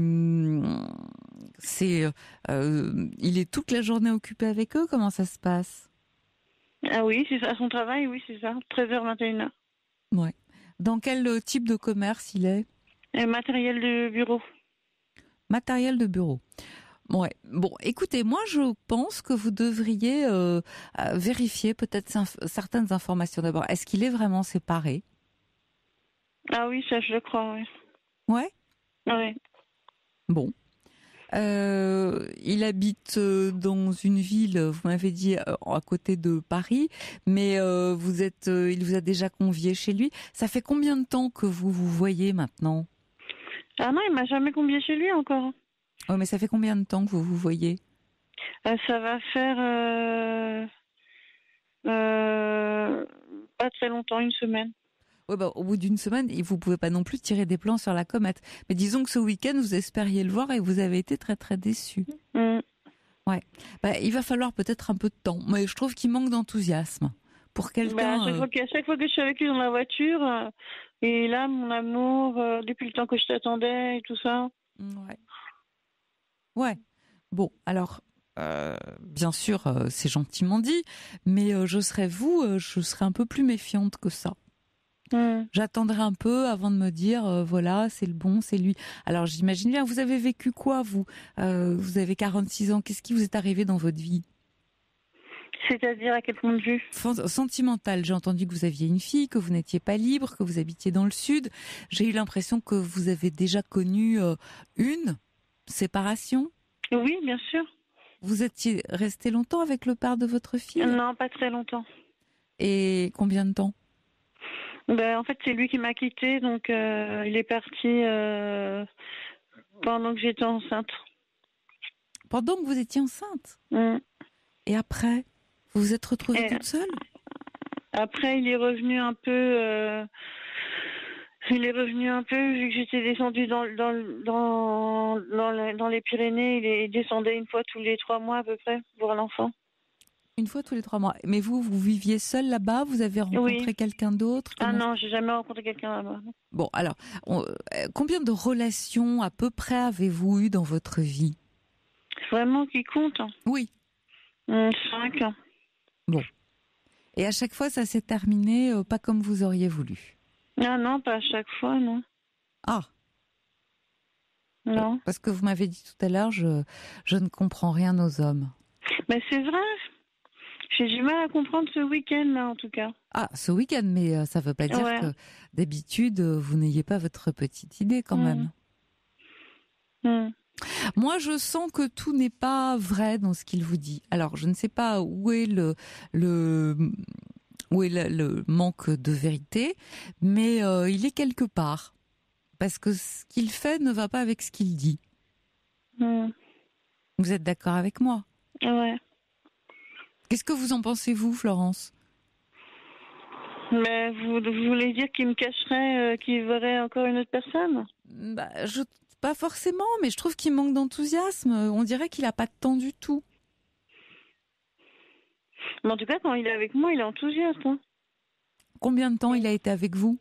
il est toute la journée occupé avec eux. Comment ça se passe ? Ah oui, c'est ça, son travail, oui, c'est ça. 13h, 21h. Ouais. Dans quel type de commerce il est ? Matériel de bureau. Matériel de bureau. Ouais. Bon, écoutez, moi je pense que vous devriez vérifier peut-être certaines informations. D'abord, est-ce qu'il est vraiment séparé ? Ah oui, ça je le crois, oui. Ouais ? Oui. Bon. Il habite dans une ville, vous m'avez dit, à côté de Paris, mais il vous a déjà convié chez lui. Ça fait combien de temps que vous vous voyez maintenant ? Ah non, il m'a jamais convié chez lui encore. Oh, mais ça fait combien de temps que vous vous voyez ? Ça va faire pas très longtemps, une semaine. Ouais, au bout d'une semaine, vous pouvez pas non plus tirer des plans sur la comète. Mais disons que ce week-end, vous espériez le voir et vous avez été très très déçus. Ouais. Il va falloir peut-être un peu de temps. Mais je trouve qu'il manque d'enthousiasme pour quelqu'un. À chaque fois que je suis avec lui dans la voiture, et là, mon amour, depuis le temps que je t'attendais et tout ça. Ouais. Bon, alors. Bien sûr, c'est gentiment dit, mais je serais un peu plus méfiante que ça. J'attendrai un peu avant de me dire, voilà, c'est le bon, c'est lui. Alors j'imagine bien, vous avez vécu quoi, vous ? Vous avez 46 ans, qu'est-ce qui vous est arrivé dans votre vie ? C'est-à-dire à quel point de vue ? Sentimental, j'ai entendu que vous aviez une fille, que vous n'étiez pas libre, que vous habitiez dans le sud. J'ai eu l'impression que vous avez déjà connu une séparation ? Oui, bien sûr. Vous étiez resté longtemps avec le père de votre fille ? Non, pas très longtemps. Et combien de temps ? En fait, c'est lui qui m'a quittée, donc il est parti pendant que j'étais enceinte. Pendant que vous étiez enceinte ? Et après, vous vous êtes retrouvée toute seule ? Après, il est revenu un peu, vu que j'étais descendue dans les Pyrénées. Il descendait une fois tous les 3 mois à peu près, voir l'enfant. Une fois tous les 3 mois. Mais vous viviez seule là-bas ? Vous avez rencontré quelqu'un d'autre ? Ah non, j'ai jamais rencontré quelqu'un là-bas. Bon, alors, combien de relations à peu près avez-vous eu dans votre vie ? Vraiment qui compte ? Oui. 5 ans. Bon. Et à chaque fois, ça s'est terminé pas comme vous auriez voulu ? Ah non, pas à chaque fois, non. Ah. Non. Parce que vous m'avez dit tout à l'heure, je ne comprends rien aux hommes. Mais c'est vrai. J'ai du mal à comprendre ce week-end-là, en tout cas. Ah, ce week-end, mais ça ne veut pas dire que d'habitude, vous n'ayez pas votre petite idée quand même. Moi, je sens que tout n'est pas vrai dans ce qu'il vous dit. Alors, je ne sais pas où est le manque de vérité, mais il est quelque part. Parce que ce qu'il fait ne va pas avec ce qu'il dit. Vous êtes d'accord avec moi ? Ouais. Qu'est-ce que vous en pensez, vous, Florence ? Mais vous voulez dire qu'il me cacherait, qu'il verrait encore une autre personne ? Pas forcément, mais je trouve qu'il manque d'enthousiasme. On dirait qu'il n'a pas de temps du tout. Mais en tout cas, quand il est avec moi, il est enthousiaste. Hein. Combien de temps il a été avec vous?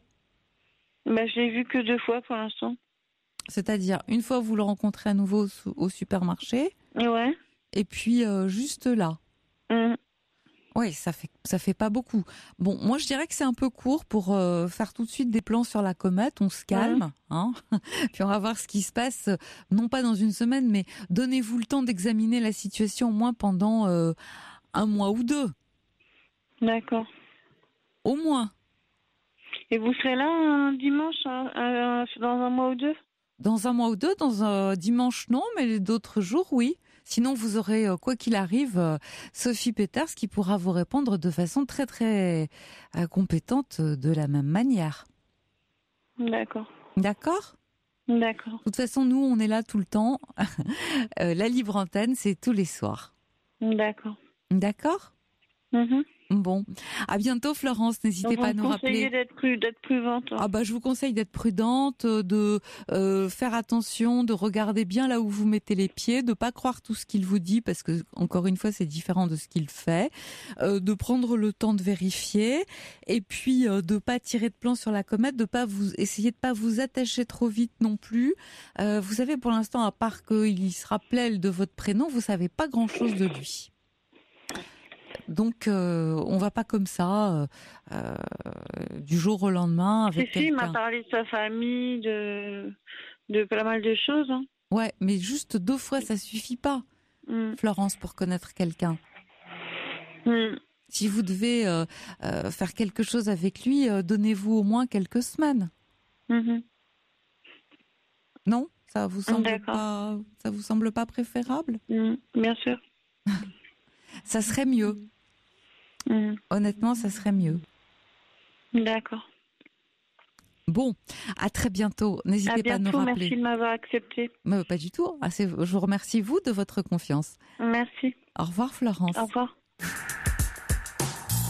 Ben, je l'ai vu que 2 fois pour l'instant. C'est-à-dire, une fois vous le rencontrez à nouveau au supermarché, Ouais. et puis juste là. Oui, ça fait pas beaucoup. Bon, moi je dirais que c'est un peu court pour faire tout de suite des plans sur la comète. On se calme, hein. Puis on va voir ce qui se passe, non pas dans une semaine, mais donnez-vous le temps d'examiner la situation au moins pendant 1 mois ou 2. D'accord. Au moins. Et vous serez là un dimanche, dans 1 mois ou 2? Dans 1 mois ou 2, dans un dimanche non, mais d'autres jours oui. Sinon, vous aurez, quoi qu'il arrive, Sophie Peters qui pourra vous répondre de façon très très compétente de la même manière. D'accord. D'accord ? D'accord. De toute façon, nous, on est là tout le temps. La libre antenne, c'est tous les soirs. D'accord. D'accord ? Bon, à bientôt Florence, n'hésitez pas à nous rappeler. D'être prudente. Hein. Ah bah je vous conseille d'être prudente, de faire attention, de regarder bien là où vous mettez les pieds, de pas croire tout ce qu'il vous dit parce que encore une fois c'est différent de ce qu'il fait, de prendre le temps de vérifier et puis de pas tirer de plan sur la comète, de pas essayer de pas vous attacher trop vite non plus. Vous savez pour l'instant à part qu'il se rappelait de votre prénom, vous savez pas grand-chose de lui. Donc, on va pas comme ça, du jour au lendemain avec quelqu'un. Il m'a parlé de sa famille, de pas mal de choses. Hein. Ouais, mais juste 2 fois, ça suffit pas, Florence, pour connaître quelqu'un. Si vous devez faire quelque chose avec lui, donnez-vous au moins quelques semaines. Non ? Ça vous semble pas préférable ? Bien sûr. Ça serait mieux. Honnêtement, ça serait mieux. D'accord. Bon, à très bientôt. N'hésitez pas à nous rappeler. Merci de m'avoir accepté. Mais pas du tout. Je vous remercie, vous, de votre confiance. Merci. Au revoir, Florence. Au revoir.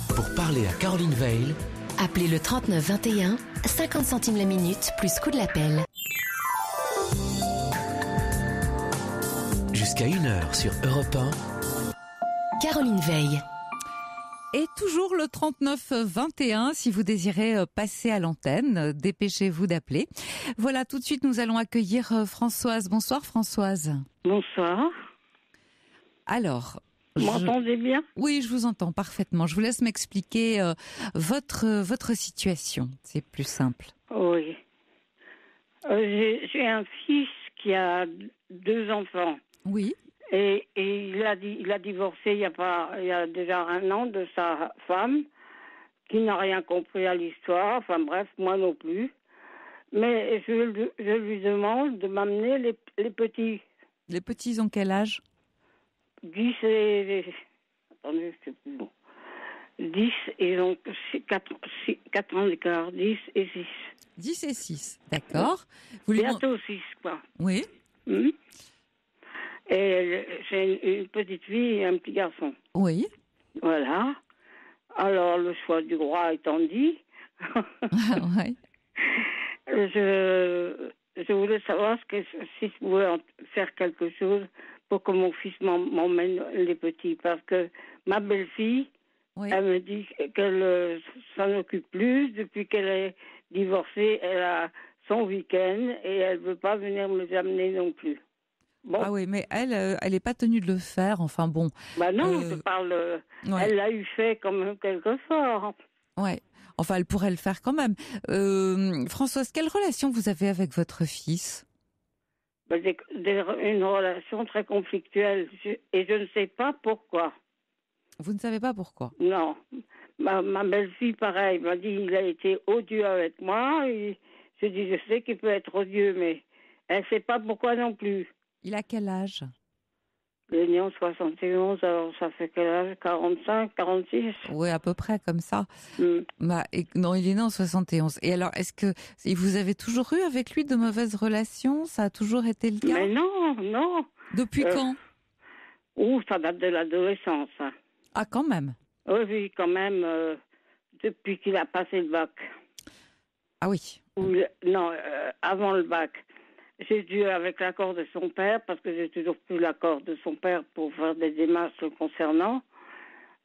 Pour parler à Caroline Veil, Appelez le 39 21, 50 centimes la minute, plus coût de l'appel. jusqu'à 1h sur Europe 1. Caroline Veil. Et toujours le 39 21, si vous désirez passer à l'antenne, dépêchez-vous d'appeler. Voilà, tout de suite, nous allons accueillir Françoise. Bonsoir Françoise. Bonsoir. Alors... Vous m'entendez bien ? Oui, je vous entends parfaitement. Je vous laisse m'expliquer votre situation. C'est plus simple. Oui. J'ai un fils qui a 2 enfants. Oui. Et il a divorcé il y a déjà 1 an de sa femme, qui n'a rien compris à l'histoire. Enfin bref, moi non plus. Mais je lui demande de m'amener les petits. Les petits ont quel âge ? 10 et... Attendez, c'est plus bon. 10, ils ont 4 ans d'écart. 10 et 6. 10 et 6, d'accord. Bientôt 6, quoi. Oui. Et j'ai une petite fille et un petit garçon. Oui. Voilà. Alors, le choix du roi étant dit, ouais. je voulais savoir si je pouvais faire quelque chose pour que mon fils m'emmène les petits. Parce que ma belle-fille, oui. Elle me dit qu'elle s'en occupe plus. Depuis qu'elle est divorcée, elle a son week-end et elle ne veut pas venir me les amener non plus. Bon. Ah oui, mais elle n'est pas tenue de le faire. Enfin bon. Bah non, je parle. Ouais. Elle l'a eu fait quand même quelquefois. Ouais. Enfin, elle pourrait le faire quand même. Françoise, quelle relation vous avez avec votre fils ? Une relation très conflictuelle. Et je ne sais pas pourquoi. Vous ne savez pas pourquoi ? Non. Ma belle-fille, pareil, m'a dit il a été odieux avec moi. Et je dis, je sais qu'il peut être odieux, mais elle ne sait pas pourquoi non plus. Il a quel âge ? Il est né en 71, alors ça fait quel âge ? 45, 46 ? Oui, à peu près comme ça. Non, il est né en 71. Et alors, est-ce que vous avez toujours eu avec lui de mauvaises relations ? Ça a toujours été le cas ? Mais non. Depuis quand ? Ça date de l'adolescence. Hein. Ah, quand même. Oui, quand même, depuis qu'il a passé le bac. Ah oui. Avant le bac. J'ai dû, avec l'accord de son père, parce que j'ai toujours plus l'accord de son père pour faire des démarches le concernant,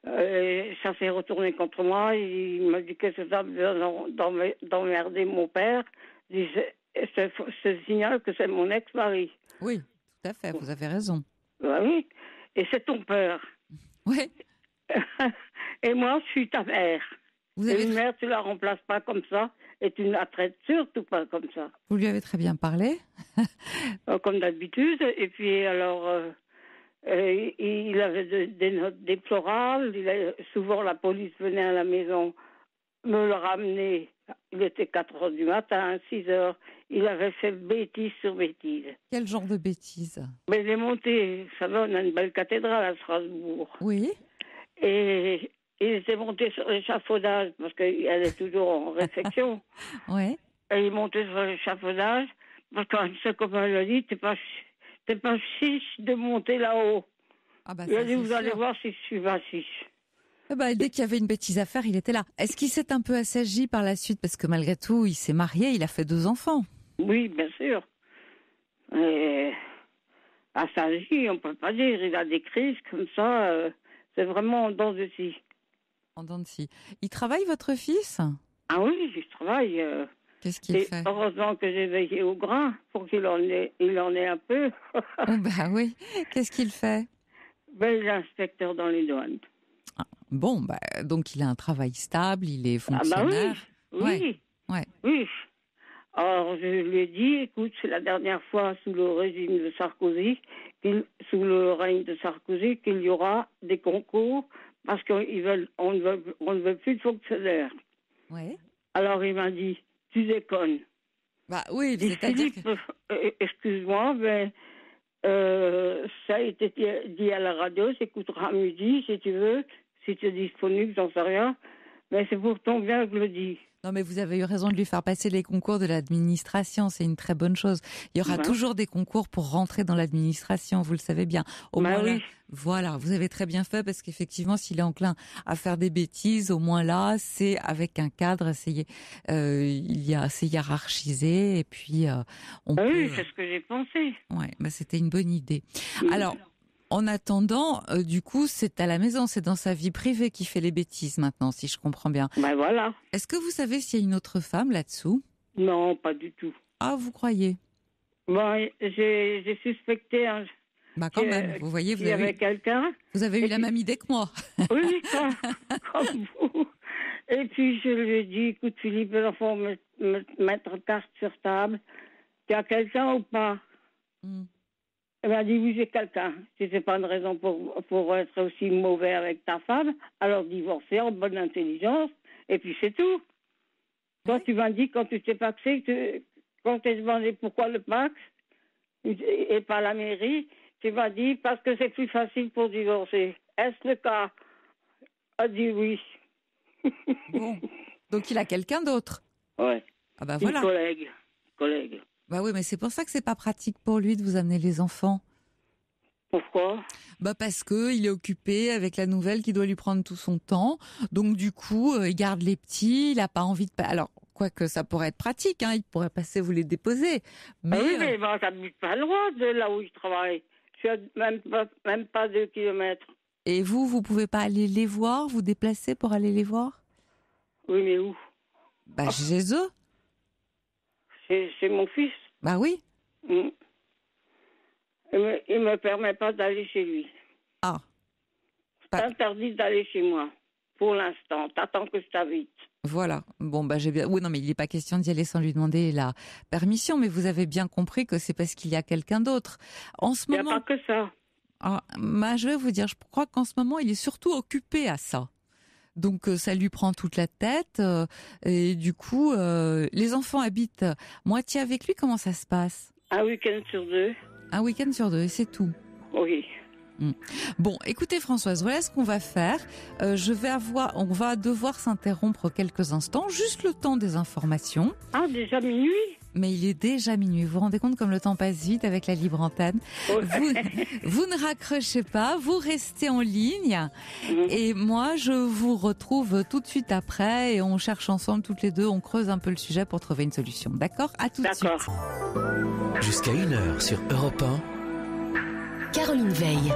Ça s'est retourné contre moi. Il m'a dit que c'est ça d'emmerder mon père. Ce signal que c'est mon ex-mari. Oui, tout à fait, vous avez raison. Bah oui, et c'est ton père. Oui. Et moi, je suis ta mère. Vous Et avez... une mère, tu la remplaces pas comme ça, et tu ne la traites surtout pas comme ça. Vous lui avez très bien parlé. Comme d'habitude. Et puis, alors, il avait des notes déplorables. Souvent, la police venait à la maison me le ramener. Il était 4 heures du matin, 6 heures. Il avait fait bêtise sur bêtise. Quel genre de bêtises? Mais il est monté, vous savez, on a une belle cathédrale à Strasbourg. Oui. Et il était monté sur l'échafaudage, parce qu'elle est toujours en réflexion. Oui. Et il est monté sur l'échafaudage, parce qu'un de ses copains lui a dit, t'es pas chiche de monter là-haut. Ah bah, Il a ça, dit, c'est vous allez sûr. voir si je suis pas chiche. Eh ben, dès qu'il y avait une bêtise à faire, il était là. Est-ce qu'il s'est un peu assagi par la suite? Parce que malgré tout, il s'est marié, il a fait 2 enfants. Oui, bien sûr. Et assagi, on peut pas dire. Il a des crises comme ça. C'est vraiment en dents de scie. En dents de scie. Il travaille, votre fils? Ah oui, je travaille. Qu'est-ce qu'il Et fait? heureusement que j'ai veillé au grain pour qu'il en ait un peu. Oh, bah oui. Qu'est-ce qu'il fait? Ben, il est inspecteur dans les douanes. Bon, bah, donc il a un travail stable, il est Ah bah fonctionnaire. oui. Ouais. Oui. Alors, je lui ai dit, écoute, c'est la dernière fois sous le régime de Sarkozy, sous le règne de Sarkozy, qu'il y aura des concours parce qu'on ne veut plus de fonctionnaires. Ouais. Alors, il m'a dit, tu déconnes. Bah oui, Dit, c'est-à-dire Philippe, excuse-moi, mais ça a été dit à la radio, j'écouterai à midi, si tu veux, si tu es disponible, j'en sais rien. Mais c'est pour ton bien que je le dis. Non, mais vous avez eu raison de lui faire passer les concours de l'administration. C'est une très bonne chose. Il y aura toujours des concours pour rentrer dans l'administration, vous le savez bien. Au moins là, voilà, vous avez très bien fait parce qu'effectivement, s'il est enclin à faire des bêtises, au moins là, c'est avec un cadre, c'est hiérarchisé et puis on peut... Oui, c'est ce que j'ai pensé. Ouais, bah, c'était une bonne idée. Alors, en attendant, du coup, c'est à la maison, c'est dans sa vie privée qu'il fait les bêtises maintenant, si je comprends bien. Ben voilà. Est-ce que vous savez s'il y a une autre femme là-dessous? Non, pas du tout. Ah, vous croyez? Bon, j'ai suspecté Bah quand même, vous voyez, qu'il y avait quelqu'un. Vous avez eu la même idée que moi. Oui, comme vous. Et puis je lui ai dit, écoute Philippe, il faut mettre carte sur table. Tu as quelqu'un ou pas? Elle m'a dit, oui, j'ai quelqu'un. Si c'est pas une raison pour être aussi mauvais avec ta femme, alors divorcer en bonne intelligence, et puis c'est tout. Toi, tu m'as dit, quand tu t'es paxé, quand tu t'es demandé pourquoi le Pax, et pas la mairie, tu m'as dit, parce que c'est plus facile pour divorcer. Est-ce le cas? A dit oui. Bon. Donc il a quelqu'un d'autre? Ouais. Ah bah voilà. Collègue. Bah oui, mais c'est pour ça que c'est pas pratique pour lui de vous amener les enfants. Pourquoi? Bah parce que il est occupé avec la nouvelle qui doit lui prendre tout son temps. Donc du coup, il garde les petits, il a pas envie de... Alors, quoique ça pourrait être pratique, hein, il pourrait passer vous les déposer. Mais, oui, mais bon, j'habite pas loin de là où il travaille. Je suis à même pas 2 kilomètres. Et vous pouvez pas aller les voir, vous déplacer pour aller les voir? Oui, mais où? Bah chez eux. C'est mon fils. Bah oui. Il me permet pas d'aller chez lui. Ah. C'est interdit d'aller chez moi. Pour l'instant. T'attends que je t'invite. Voilà. Bon, bah j'ai bien... Oui, non, mais il n'est pas question d'y aller sans lui demander la permission, mais vous avez bien compris que c'est parce qu'il y a quelqu'un d'autre. En ce moment... Il n'y a pas que ça. Ah, bah, je vais vous dire, je crois qu'en ce moment, il est surtout occupé à ça. Donc ça lui prend toute la tête et du coup les enfants habitent moitié avec lui. Comment ça se passe? Un week-end sur 2. Un week-end sur 2 et c'est tout. Oui. Bon, écoutez Françoise, voilà ce qu'on va faire. On va devoir s'interrompre quelques instants, juste le temps des informations. Ah, déjà minuit? Mais il est déjà minuit. Vous vous rendez compte comme le temps passe vite avec la libre antenne. Ouais. Vous ne raccrochez pas, vous restez en ligne. Et moi, je vous retrouve tout de suite après et on cherche ensemble toutes les deux, on creuse un peu le sujet pour trouver une solution. D'accord? À tout de suite. Jusqu'à 1h sur Europe 1. Caroline Veil.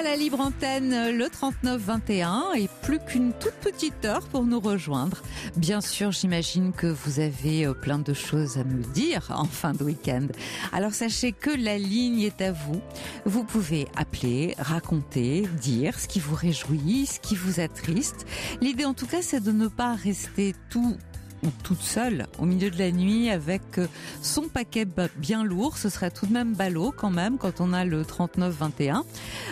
la libre antenne, le 39-21, et plus qu'une toute petite heure pour nous rejoindre. Bien sûr, j'imagine que vous avez plein de choses à me dire en fin de week-end. Alors sachez que la ligne est à vous. Vous pouvez appeler, raconter, dire ce qui vous réjouit, ce qui vous attriste. L'idée en tout cas, c'est de ne pas rester toute seule au milieu de la nuit avec son paquet bien lourd. Ce serait tout de même ballot quand même quand on a le 39-21.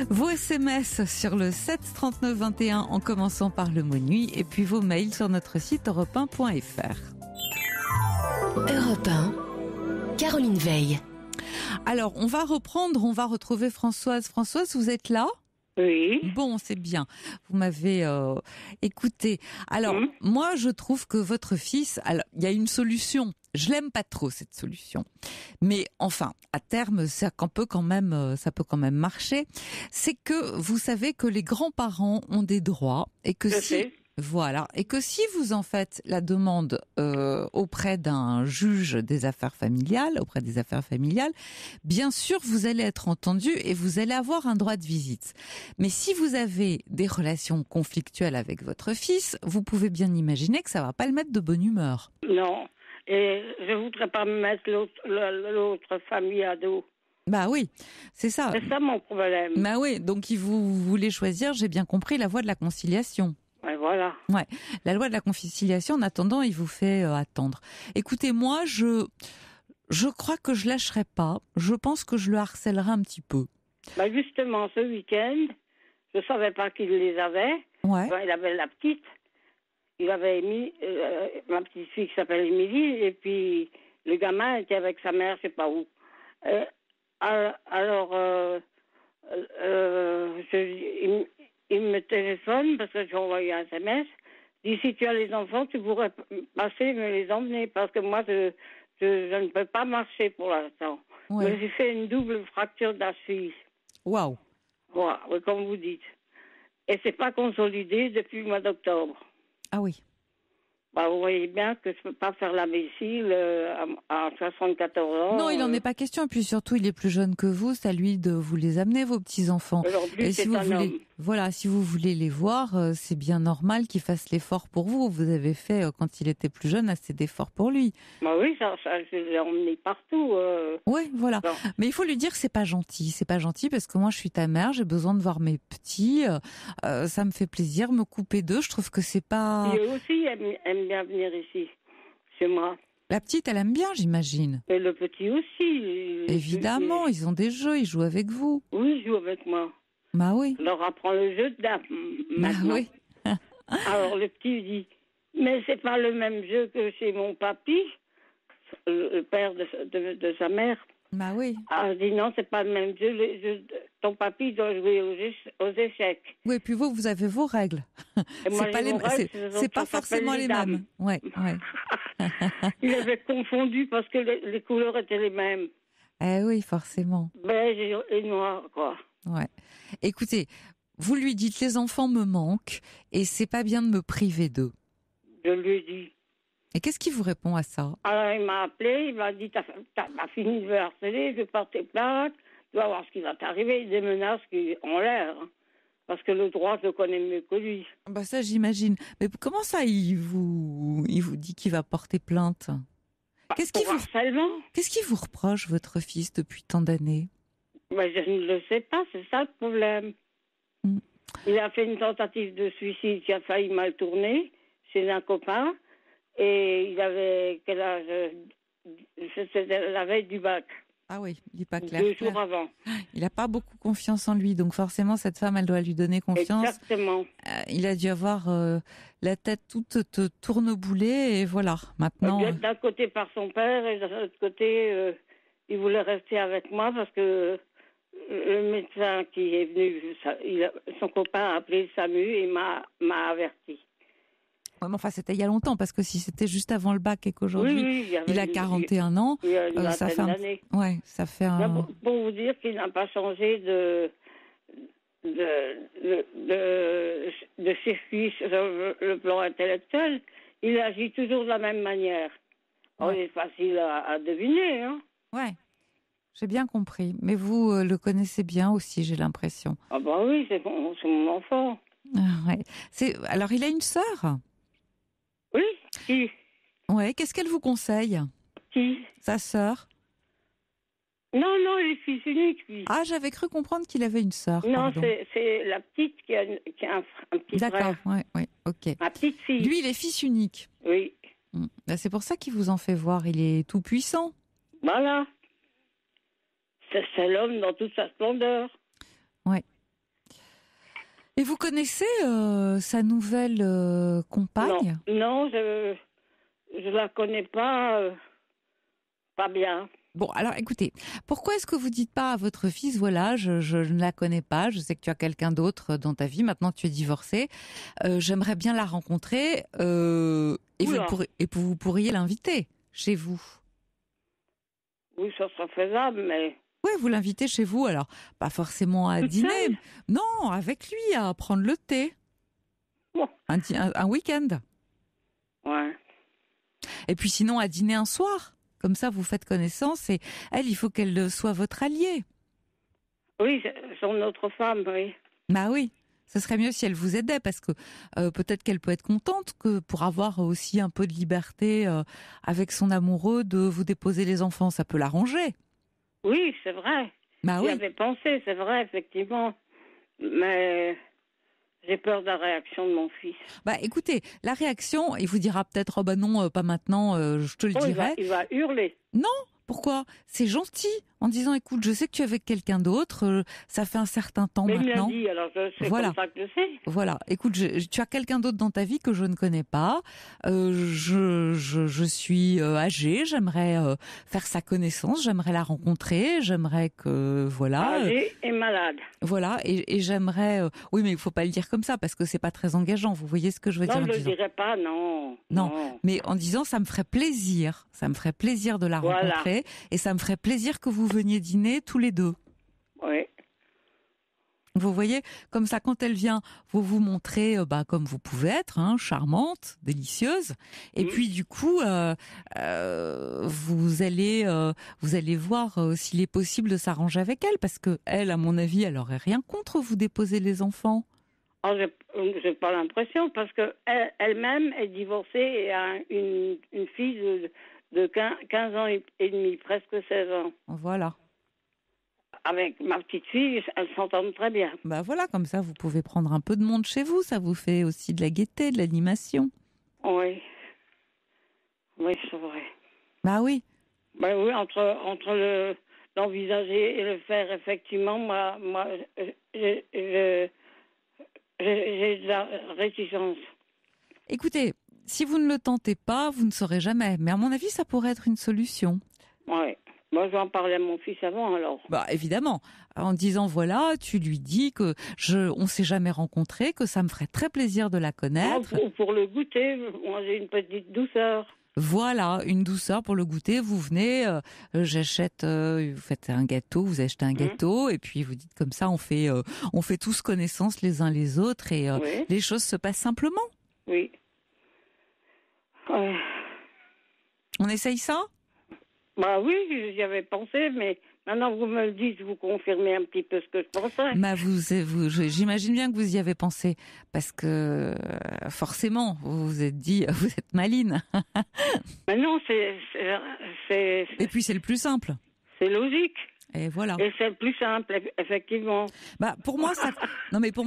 Vos SMS sur le 7 39 21 en commençant par le mot nuit, et puis vos mails sur notre site europe1.fr. Europe 1, Caroline Veil. Alors on va retrouver Françoise. Françoise, vous êtes là ? Oui. Bon, c'est bien. Vous m'avez écouté. Alors, moi, je trouve que votre fils... Alors, il y a une solution. Je l'aime pas trop, cette solution. Mais enfin, à terme, ça peut quand même marcher. C'est que vous savez que les grands-parents ont des droits et que si vous en faites la demande auprès d'un juge des affaires familiales, bien sûr, vous allez être entendu et vous allez avoir un droit de visite. Mais si vous avez des relations conflictuelles avec votre fils, vous pouvez bien imaginer que ça va pas le mettre de bonne humeur. Non, et je voudrais pas me mettre l'autre famille à dos. Bah oui, c'est ça. C'est ça mon problème. Bah oui, donc vous voulez choisir, j'ai bien compris, la voie de la conciliation. Ouais, voilà. Ouais, la loi de la conciliation, en attendant, il vous fait attendre. Écoutez, moi, je crois que je lâcherai pas. Je pense que je le harcèlerai un petit peu. Bah justement, ce week-end, je savais pas qu'il les avait. Ouais. Enfin, il avait la petite. Il avait ma petite fille qui s'appelle Émilie, et puis le gamin était avec sa mère, je sais pas où. Il me téléphone parce que j'ai envoyé un SMS. Il dit, si tu as les enfants, tu pourrais passer me les emmener parce que moi, je ne peux pas marcher pour l'instant. Ouais. Mais j'ai fait une double fracture d'achille. Waouh. Voilà, comme vous dites. Et c'est pas consolidé depuis le mois d'octobre. Ah oui. Bah, vous voyez bien que je ne peux pas faire l'imbécile à 74 ans. Non, il n'en est pas question. Et puis surtout, il est plus jeune que vous. C'est à lui de vous les amener, vos petits-enfants. Et si vous voulez les voir, c'est bien normal qu'il fasse l'effort pour vous. Vous avez fait, quand il était plus jeune, assez d'efforts pour lui. Bah oui, ça je l'ai emmené partout. Oui, voilà. Non. Mais il faut lui dire que c'est pas gentil. C'est pas gentil parce que moi, je suis ta mère, j'ai besoin de voir mes petits. Ça me fait plaisir, me couper d'eux. Je trouve que c'est pas... Lui aussi aime bien venir ici, chez moi. La petite, elle aime bien, j'imagine. Et le petit aussi. Évidemment, ils ont des jeux, ils jouent avec vous. Oui, ils jouent avec moi. Bah oui. Je leur apprends le jeu de dame. Bah oui. Alors le petit dit, mais c'est pas le même jeu que chez mon papy, le père de sa mère. Bah oui. Ah, je dis non, c'est pas le même jeu. Ton papy doit jouer aux échecs. Oui, puis vous avez vos règles. C'est pas forcément les mêmes. Ouais. Il avait confondu parce que les couleurs étaient les mêmes. Eh oui, forcément. Beige et noir, quoi. Ouais. Écoutez, vous lui dites les enfants me manquent et c'est pas bien de me priver d'eux. Je lui ai dit. Et qu'est-ce qu'il vous répond à ça? Alors il m'a appelé, il m'a dit t'as fini de me harceler, je vais porter plainte, tu vas voir ce qui va t'arriver, des menaces qui ont l'air. Hein. Parce que le droit, je le connais mieux que lui. Bah ça, j'imagine. Mais comment ça, il vous dit qu'il va porter plainte? Qu'est-ce qu'il vous reproche, votre fils, depuis tant d'années? Ben, je ne le sais pas, c'est ça le problème. Il a fait une tentative de suicide qui a failli mal tourner chez un copain. Et il avait quel âge? C'était la veille du bac. Ah oui, il n'est pas clair. 2 jours avant. Il n'a pas beaucoup confiance en lui, donc forcément cette femme, elle doit lui donner confiance. Exactement. Il a dû avoir la tête toute tourneboulée et voilà. Maintenant. D'un côté par son père et de l'autre côté, il voulait rester avec moi parce que le médecin qui est venu, son copain a appelé le SAMU et m'a averti. Ouais, mais enfin, c'était il y a longtemps, parce que si c'était juste avant le bac et qu'aujourd'hui, il a 41 ans, ça fait un... Pour vous dire qu'il n'a pas changé de circuit sur le plan intellectuel, il agit toujours de la même manière. Ouais. C'est facile à deviner, hein. Ouais. J'ai bien compris. Mais vous le connaissez bien aussi, j'ai l'impression. Ah bah oui, c'est mon enfant. Ouais. Alors, il a une sœur? Oui, qui? Ouais. Qu'est-ce qu'elle vous conseille? Qui? Sa sœur? Non, il est fils unique, lui. Ah, j'avais cru comprendre qu'il avait une sœur. Non, pardon. c'est la petite qui a un petit frère. D'accord, ouais, ok. Ma petite fille. Lui, il est fils unique. Oui. C'est pour ça qu'il vous en fait voir. Il est tout puissant. Voilà. C'est l'homme dans toute sa splendeur. Ouais. Et vous connaissez sa nouvelle compagne? Non, je la connais pas bien. Bon, alors écoutez, pourquoi est-ce que vous dites pas à votre fils, voilà, je ne la connais pas, je sais que tu as quelqu'un d'autre dans ta vie, maintenant tu es divorcée, j'aimerais bien la rencontrer et vous pourriez l'inviter chez vous? Oui, ça sera faisable, mais... Oui, vous l'invitez chez vous, alors pas forcément à dîner, non, avec lui, à prendre le thé. Bon. Un week-end. Ouais. Et puis sinon, à dîner un soir. Comme ça, vous faites connaissance et elle, il faut qu'elle soit votre alliée. Oui, son autre femme, oui. Bah oui, ce serait mieux si elle vous aidait parce que peut-être qu'elle peut être contente que pour avoir aussi un peu de liberté avec son amoureux de vous déposer les enfants, ça peut l'arranger. Oui, c'est vrai. Bah J'y oui. avais pensé, c'est vrai, effectivement. Mais j'ai peur de la réaction de mon fils. Bah écoutez, la réaction, il vous dira peut-être oh bah non, pas maintenant, je te le dirai. Il va hurler. Non, pourquoi? C'est gentil en disant écoute, je sais que tu es avec quelqu'un d'autre, ça fait un certain temps mais maintenant. il me l'a dit, alors c'est Voilà. comme ça que je sais. Voilà, écoute, tu as quelqu'un d'autre dans ta vie que je ne connais pas. Je suis âgée, j'aimerais faire sa connaissance, j'aimerais la rencontrer, j'aimerais que voilà. Âgée et malade. Voilà, et j'aimerais. Oui, mais il faut pas le dire comme ça parce que c'est pas très engageant. Vous voyez ce que je veux dire? Non, je ne le dirai pas, non. Non, mais en disant ça me ferait plaisir de la rencontrer et ça me ferait plaisir que vous veniez dîner tous les deux. Oui. Vous voyez, comme ça, quand elle vient, vous montrez comme vous pouvez être, hein, charmante, délicieuse. Et puis du coup, vous allez voir s'il est possible de s'arranger avec elle, parce que elle, à mon avis, elle aurait rien contre vous déposer les enfants. Oh, j'ai pas l'impression, parce que elle-même est divorcée et a une fille de 15 ans et demi, presque 16 ans. Voilà. Avec ma petite fille, elles s'entendent très bien. Bah voilà, comme ça, vous pouvez prendre un peu de monde chez vous. Ça vous fait aussi de la gaieté, de l'animation. Oui. Oui, c'est vrai. Bah oui. Bah oui, entre l'envisager et le faire, effectivement, moi j'ai de la réticence. Écoutez, si vous ne le tentez pas, vous ne saurez jamais. Mais à mon avis, ça pourrait être une solution. Oui. Moi, je vais en parler à mon fils avant, alors. Bah, évidemment. En disant, voilà, tu lui dis que on s'est jamais rencontrés, que ça me ferait très plaisir de la connaître. Pour le goûter, moi, j'ai une petite douceur. Voilà, une douceur pour le goûter. Vous venez, j'achète, vous faites un gâteau, vous achetez un gâteau, et puis vous dites comme ça, on fait tous connaissance les uns les autres, et les choses se passent simplement. Oui. On essaye ça? Bah oui, j'y avais pensé, mais maintenant vous me le dites, vous confirmez un petit peu ce que je pensais. Bah j'imagine bien que vous y avez pensé, parce que forcément, vous vous êtes dit, vous êtes maline. Mais non, Et puis c'est le plus simple. C'est logique. Et voilà. Et c'est le plus simple, effectivement. Bah pour moi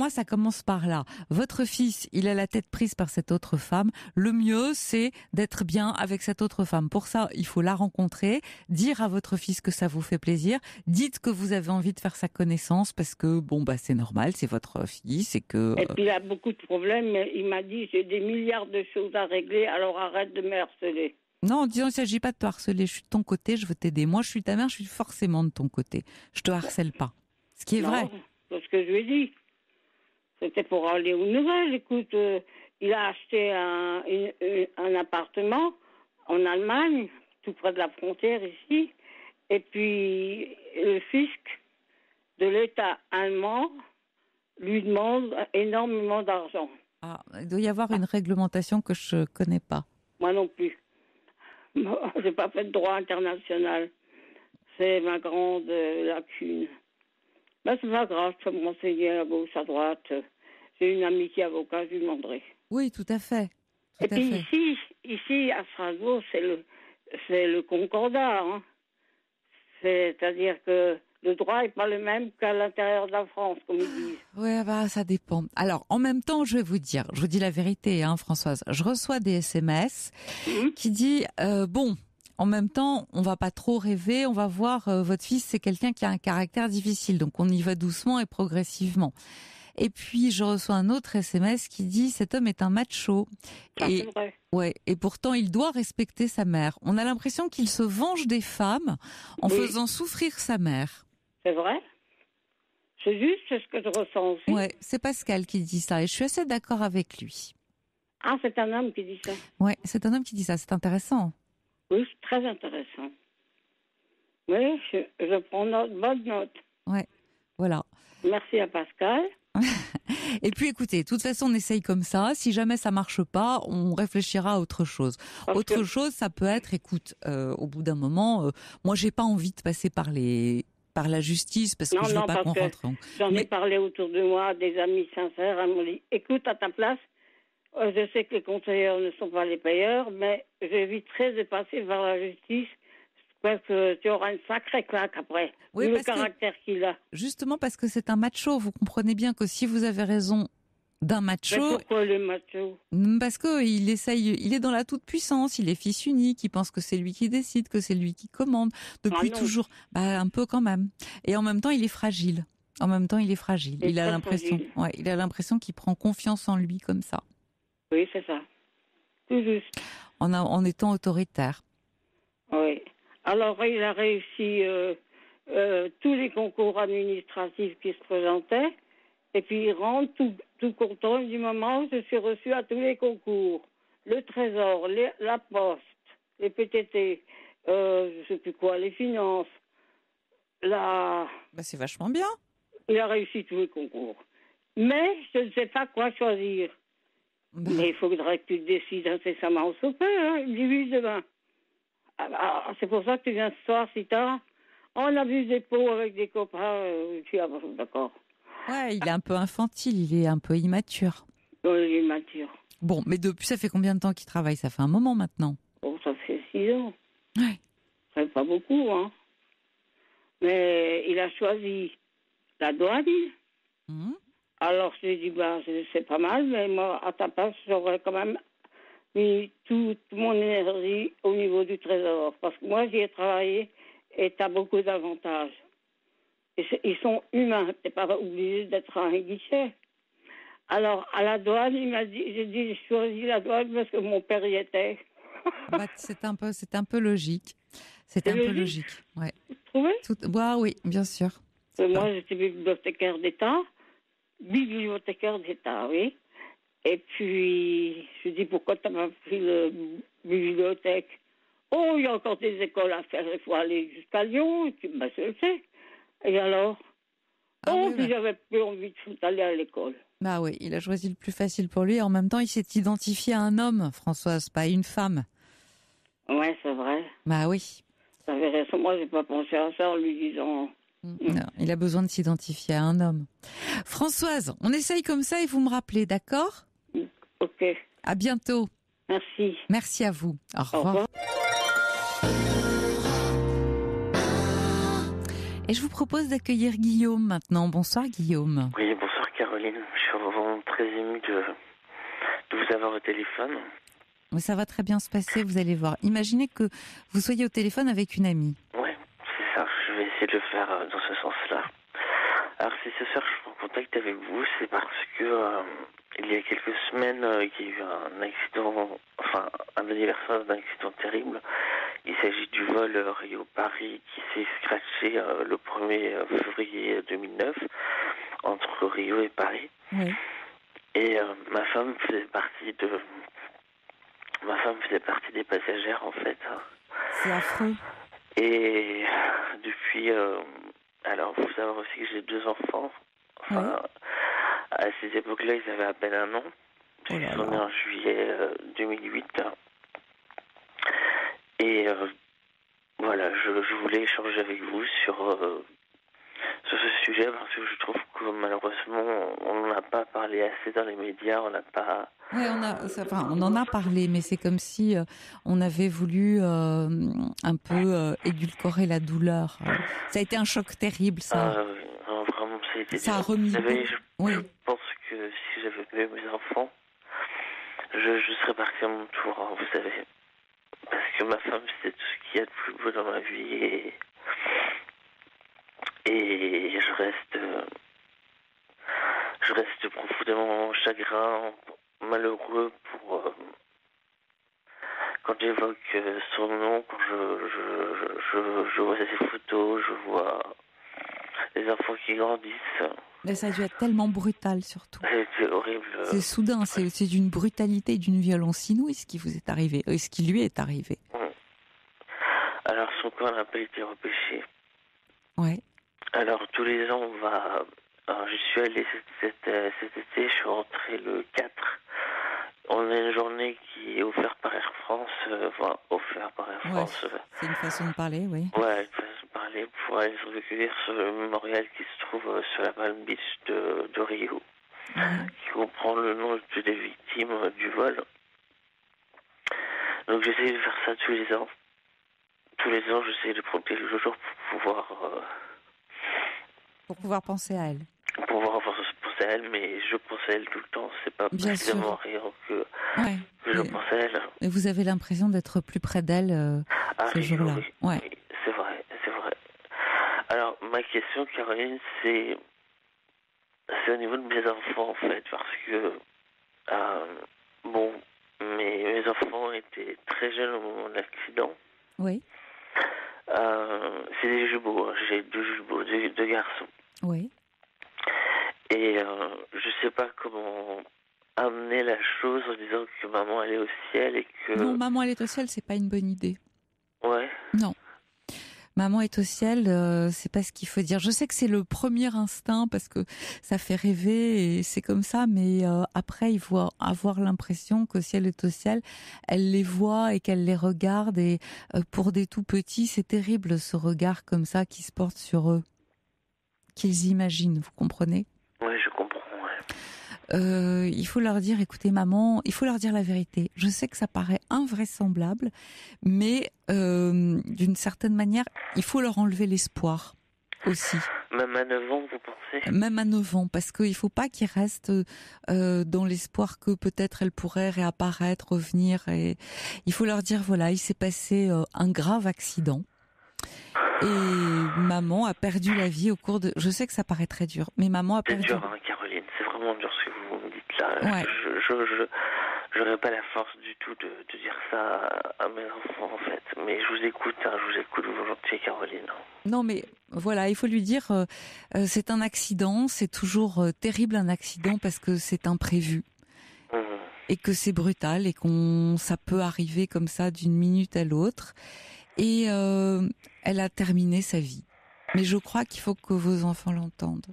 ça commence par là. Votre fils, il a la tête prise par cette autre femme. Le mieux, c'est d'être bien avec cette autre femme. Pour ça, il faut la rencontrer, dire à votre fils que ça vous fait plaisir, dites que vous avez envie de faire sa connaissance parce que c'est normal, c'est votre fils et que. Et puis il a beaucoup de problèmes. Mais il m'a dit j'ai des milliards de choses à régler, alors arrête de me harceler. Non, en disant, il ne s'agit pas de te harceler, je suis de ton côté, je veux t'aider. Moi, je suis ta mère, je suis forcément de ton côté. Je te harcèle pas. Ce qui est vrai. C'est ce que je lui ai dit. C'était pour aller aux nouvelles. Écoute, il a acheté un appartement en Allemagne, tout près de la frontière ici. Et puis, le fisc de l'État allemand lui demande énormément d'argent. Ah, il doit y avoir une réglementation que je ne connais pas. Moi non plus. J'ai pas fait de droit international. C'est ma grande lacune. Ben, c'est pas grave, je peux me renseigner à gauche, à droite. J'ai une amie qui est avocat, je lui demanderai. Oui, tout à fait. Et puis ici, à Strasbourg, c'est le concordat. Hein. C'est-à-dire que le droit n'est pas le même qu'à l'intérieur de la France, comme ils disent. Ouais, bah, ça dépend. Alors, en même temps, je vous dis la vérité, hein, Françoise. Je reçois des SMS qui disent, bon, en même temps, on va pas trop rêver, on va voir, votre fils, c'est quelqu'un qui a un caractère difficile, donc on y va doucement et progressivement. Et puis, je reçois un autre SMS qui dit, cet homme est un macho. C'est vrai. Ouais, et pourtant, il doit respecter sa mère. On a l'impression qu'il se venge des femmes en faisant souffrir sa mère. C'est vrai. C'est juste ce que je ressens aussi. Ouais, c'est Pascal qui dit ça, et je suis assez d'accord avec lui. Ah, c'est un homme qui dit ça. Ouais, c'est un homme qui dit ça, c'est intéressant. Oui, c'est très intéressant. Oui, je prends bonne note. Ouais, voilà. Merci à Pascal. Et puis écoutez, de toute façon on essaye comme ça, si jamais ça marche pas, on réfléchira à autre chose. Autre chose, ça peut être, écoute, au bout d'un moment, moi j'ai pas envie de passer par la justice parce que je veux pas qu'on rentre. J'en ai parlé autour de moi, des amis sincères, elles m'ont dit, écoute, à ta place, je sais que les conseillers ne sont pas les payeurs, mais j'éviterai de passer par la justice parce que tu auras une sacrée claque après, vu le caractère qu'il a. Justement parce que c'est un macho, vous comprenez bien que si vous avez raison d'un macho... Mais pourquoi le macho ? Parce qu'il essaye, il est dans la toute-puissance, il est fils unique, il pense que c'est lui qui décide, que c'est lui qui commande, depuis toujours. Bah, un peu quand même. Et en même temps, il est fragile. Il a l'impression qu'il prend confiance en lui comme ça. Oui, c'est ça. Tout juste. En étant autoritaire. Oui. Alors, il a réussi tous les concours administratifs qui se présentaient. Et puis, il rentre tout content du moment où je suis reçue à tous les concours. Le Trésor, la Poste, les PTT, je sais plus quoi, les finances. Bah, c'est vachement bien. Il a réussi tous les concours. Mais je ne sais pas quoi choisir. Mais il faudrait que tu te décides incessamment sous peu, hein. Il dit oui demain. Ah, c'est pour ça que tu viens ce soir si tard. On a vu des pots avec des copains. D'accord. Ouais, il est un peu infantile, il est un peu immature. Oui, il est immature. Bon, mais depuis, ça fait combien de temps qu'il travaille ? Ça fait un moment maintenant. Oh, ça fait 6 ans. Ouais. Ça fait pas beaucoup, hein. Mais il a choisi la douane. Alors, je lui ai dit, c'est pas mal, mais moi, à ta place, j'aurais quand même mis toute mon énergie au niveau du Trésor. Parce que moi, j'y ai travaillé et tu as beaucoup d'avantages. Ils sont humains, tu n'es pas obligé d'être à un guichet. Alors, à la douane, j'ai dit, j'ai choisi la douane parce que mon père y était. C'est un peu logique. C'est un peu logique, ouais. Vous trouvez ? Oui, bien sûr. Moi, j'étais bibliothécaire d'État, oui. Et puis, je dis, pourquoi tu n'as pas pris la bibliothèque ? Oh, il y a encore des écoles à faire, il faut aller jusqu'à Lyon. Et puis, je le sais. Et alors ? Puis j'avais plus envie d'aller à l'école. Bah oui, il a choisi le plus facile pour lui. En même temps, il s'est identifié à un homme, Françoise, pas à une femme. Ouais, c'est vrai. Bah oui. Ça avait raison. Moi, j'ai pas pensé à ça en lui disant... Non, il a besoin de s'identifier à un homme. Françoise, on essaye comme ça et vous me rappelez, d'accord ? Ok. À bientôt. Merci. Merci à vous. Au revoir. Et je vous propose d'accueillir Guillaume maintenant. Bonsoir Guillaume. Oui, bonsoir Caroline. Je suis vraiment très ému de vous avoir au téléphone. Mais ça va très bien se passer, vous allez voir. Imaginez que vous soyez au téléphone avec une amie. Oui, c'est ça. Je vais essayer de le faire dans ce sens-là. Alors si ce soir je suis en contact avec vous, c'est parce que il y a quelques semaines, il y a eu un accident, enfin un anniversaire d'un accident terrible. Il s'agit du vol Rio-Paris qui s'est scratché le 1er février 2009 entre Rio et Paris. Oui. Et ma femme faisait partie des passagères en fait. C'est affreux. Et depuis, alors il faut savoir aussi que j'ai 2 enfants. Enfin, à ces époques-là, ils avaient à peine 1 an. Ils sont nés en juillet 2008. Et voilà, je voulais voulais échanger avec vous sur ce sujet parce que je trouve que malheureusement on n'en a pas parlé assez dans les médias, on n'a pas... Oui, on en a parlé, mais c'est comme si on avait voulu un peu édulcorer la douleur. Ça a été un choc terrible, ça. Oui, non, vraiment, ça a été... Ça a remis... Je pense que si j'avais eu mes enfants, je serais parti à mon tour, hein, vous savez. Parce que ma femme, c'est tout ce qu'il y a de plus beau dans ma vie et je reste profondément chagrin, malheureux quand j'évoque son nom, quand je vois ses photos, je vois les enfants qui grandissent. Mais ça a dû être tellement brutal, surtout. C'est horrible. C'est soudain, c'est d'une brutalité et d'une violence inouïe ce qui vous est arrivé, ce qui lui est arrivé. Alors son corps n'a pas été repêché. Ouais. Alors tous les ans on va... Alors, je suis allé cet été, je suis rentré le 4. On a une journée qui est offerte par Air France, offerte par Air France. Ouais, c'est une façon de parler, oui. Ouais, une façon de parler pour aller se recueillir sur le mémorial qui se trouve sur la Palm Beach de Rio, qui comprend le nom de toutes les victimes du vol. Donc j'essaie de faire ça tous les ans. Tous les ans, j'essaie de prendre quelques jours pour pouvoir... Pour pouvoir penser à elle. Pour pouvoir penser à elle, mais je pense à elle tout le temps. C'est pas précisément rien que je pense à elle. Et vous avez l'impression d'être plus près d'elle ce jour-là. Oui, c'est vrai. Alors, ma question, Caroline, c'est au niveau de mes enfants, en fait, parce que, mes enfants étaient très jeunes au moment de l'accident. Oui. C'est des jumeaux, hein. J'ai deux jumeaux, deux garçons. Oui. Et je sais pas comment amener la chose en disant que maman elle est au ciel et que... Non, maman elle est au ciel, c'est pas une bonne idée. Ouais. Non. Maman est au ciel, c'est pas ce qu'il faut dire. Je sais que c'est le premier instinct parce que ça fait rêver et c'est comme ça, mais après il faut avoir l'impression que si elle est au ciel, elle les voit et qu'elle les regarde et pour des tout petits, c'est terrible ce regard comme ça qui se porte sur eux, qu'ils imaginent, vous comprenez ? Oui, je comprends. Il faut leur dire, écoutez maman, il faut leur dire la vérité. Je sais que ça paraît invraisemblable, mais d'une certaine manière, il faut leur enlever l'espoir aussi. Même à 9 ans, vous pensez ? Même à 9 ans, parce qu'il ne faut pas qu'ils restent dans l'espoir que peut-être elle pourrait réapparaître, revenir. Et il faut leur dire, voilà, il s'est passé un grave accident. Et maman a perdu la vie au cours de... Je sais que ça paraît très dur, mais maman a perdu... C'est dur, hein, Caroline, c'est vraiment dur ce que vous me dites là. Ouais. Je n'aurais pas la force du tout de dire ça à mes enfants, en fait. Mais je vous écoute, vous gentille, Caroline. Non, mais voilà, il faut lui dire, c'est un accident, c'est toujours terrible un accident parce que c'est imprévu. Et que c'est brutal et ça peut arriver comme ça d'une minute à l'autre. Et elle a terminé sa vie. Mais je crois qu'il faut que vos enfants l'entendent.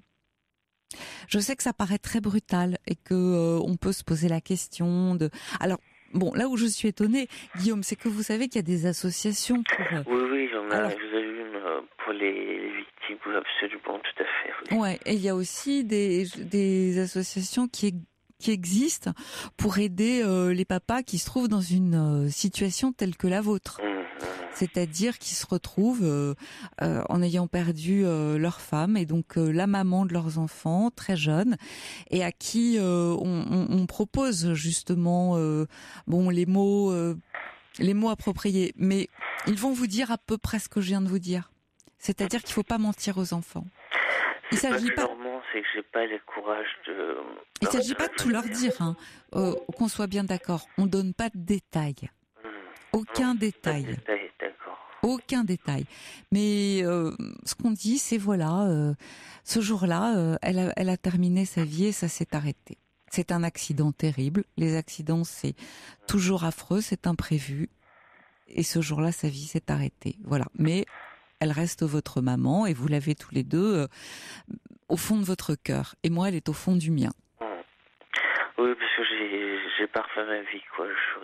Je sais que ça paraît très brutal et que on peut se poser la question de... Alors, bon, là où je suis étonnée, Guillaume, c'est que vous savez qu'il y a des associations pour... Oui, j'en ai. Alors... Vous avez une pour les victimes, absolument, tout à fait. Oui. Ouais, et il y a aussi des associations qui existent pour aider les papas qui se trouvent dans une situation telle que la vôtre. C'est-à-dire qu'ils se retrouvent en ayant perdu leur femme et donc la maman de leurs enfants très jeunes et à qui on propose justement les mots appropriés. Mais ils vont vous dire à peu près ce que je viens de vous dire. C'est-à-dire qu'il ne faut pas mentir aux enfants. Il s'agit pas. C'est que j'ai pas le courage de. Il s'agit pas de tout leur dire, hein. Qu'on soit bien d'accord. On donne pas de détails. Aucun détail. D'accord. Aucun détail. Mais ce qu'on dit, c'est voilà, ce jour-là, elle a terminé sa vie et ça s'est arrêté. C'est un accident terrible. Les accidents, c'est toujours affreux, c'est imprévu. Et ce jour-là, sa vie s'est arrêtée. Voilà. Mais elle reste votre maman et vous l'avez tous les deux au fond de votre cœur. Et moi, elle est au fond du mien. Oui, parce que j'ai pas refait ma vie, quoi. Je suis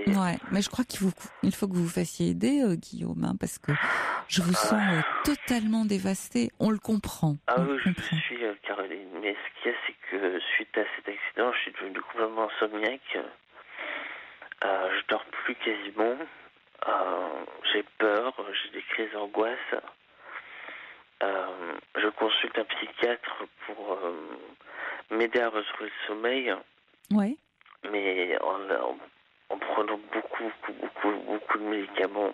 resté. Ouais, mais je crois qu'il faut que vous vous fassiez aider, Guillaume, hein, parce que je vous sens totalement dévasté. On le comprend. Ah oui, je suis Caroline. Mais ce qu'il y a, c'est que suite à cet accident, je suis devenu complètement insomniaque. Je dors plus quasiment. J'ai peur, j'ai des crises d'angoisse. Je consulte un psychiatre pour m'aider à retrouver le sommeil. Ouais. Mais en prenant beaucoup de médicaments,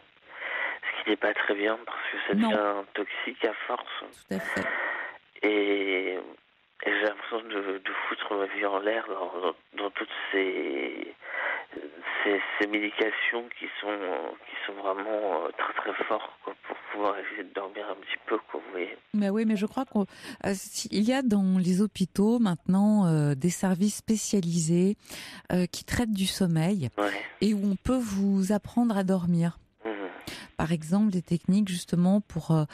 ce qui n'est pas très bien parce que ça devient toxique à force. Tout à fait. Et j'ai l'impression de foutre ma vie en l'air dans toutes ces médications qui sont vraiment très très fortes, quoi, pour pouvoir essayer de dormir un petit peu, quoi, vous voyez. Mais oui, mais je crois qu'il y a dans les hôpitaux maintenant des services spécialisés qui traitent du sommeil et où on peut vous apprendre à dormir. Par exemple, des techniques justement pour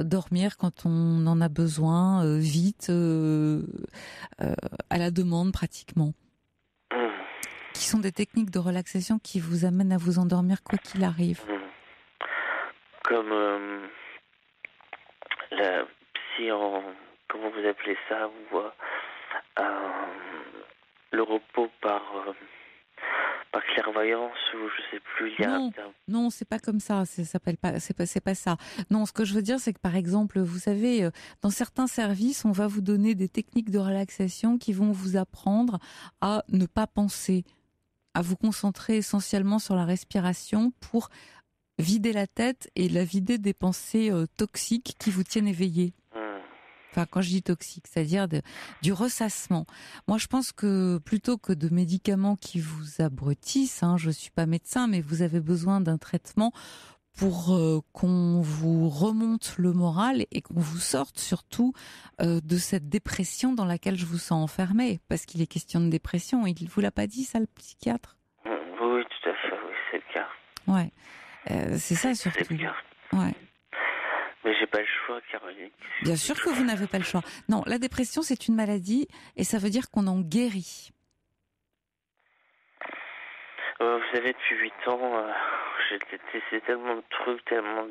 dormir quand on en a besoin, vite, à la demande pratiquement. Qui sont des techniques de relaxation qui vous amènent à vous endormir quoi qu'il arrive. Comme la psy comment vous appelez ça, ou le repos par clairvoyance, ou je sais plus, il y a non, c'est pas comme ça, c'est pas ça. Non, ce que je veux dire, c'est que par exemple, vous savez, dans certains services, on va vous donner des techniques de relaxation qui vont vous apprendre à ne pas penser, à vous concentrer essentiellement sur la respiration pour vider la tête et la vider des pensées toxiques qui vous tiennent éveillé. Enfin, quand je dis toxique, c'est-à-dire du ressassement. Moi, je pense que plutôt que de médicaments qui vous abrutissent, je suis pas médecin, mais vous avez besoin d'un traitement pour qu'on vous remonte le moral et qu'on vous sorte surtout de cette dépression dans laquelle je vous sens enfermé. Parce qu'il est question de dépression. Il vous l'a pas dit, ça, le psychiatre ? Oui, tout à fait, oui, c'est le cas. Ouais, c'est ça surtout. C'est le cas. Ouais. Mais j'ai pas le choix, Caroline. Bien sûr que vous n'avez pas le choix. Non, la dépression, c'est une maladie et ça veut dire qu'on en guérit. Vous savez, depuis 8 ans, j'ai testé tellement de trucs, tellement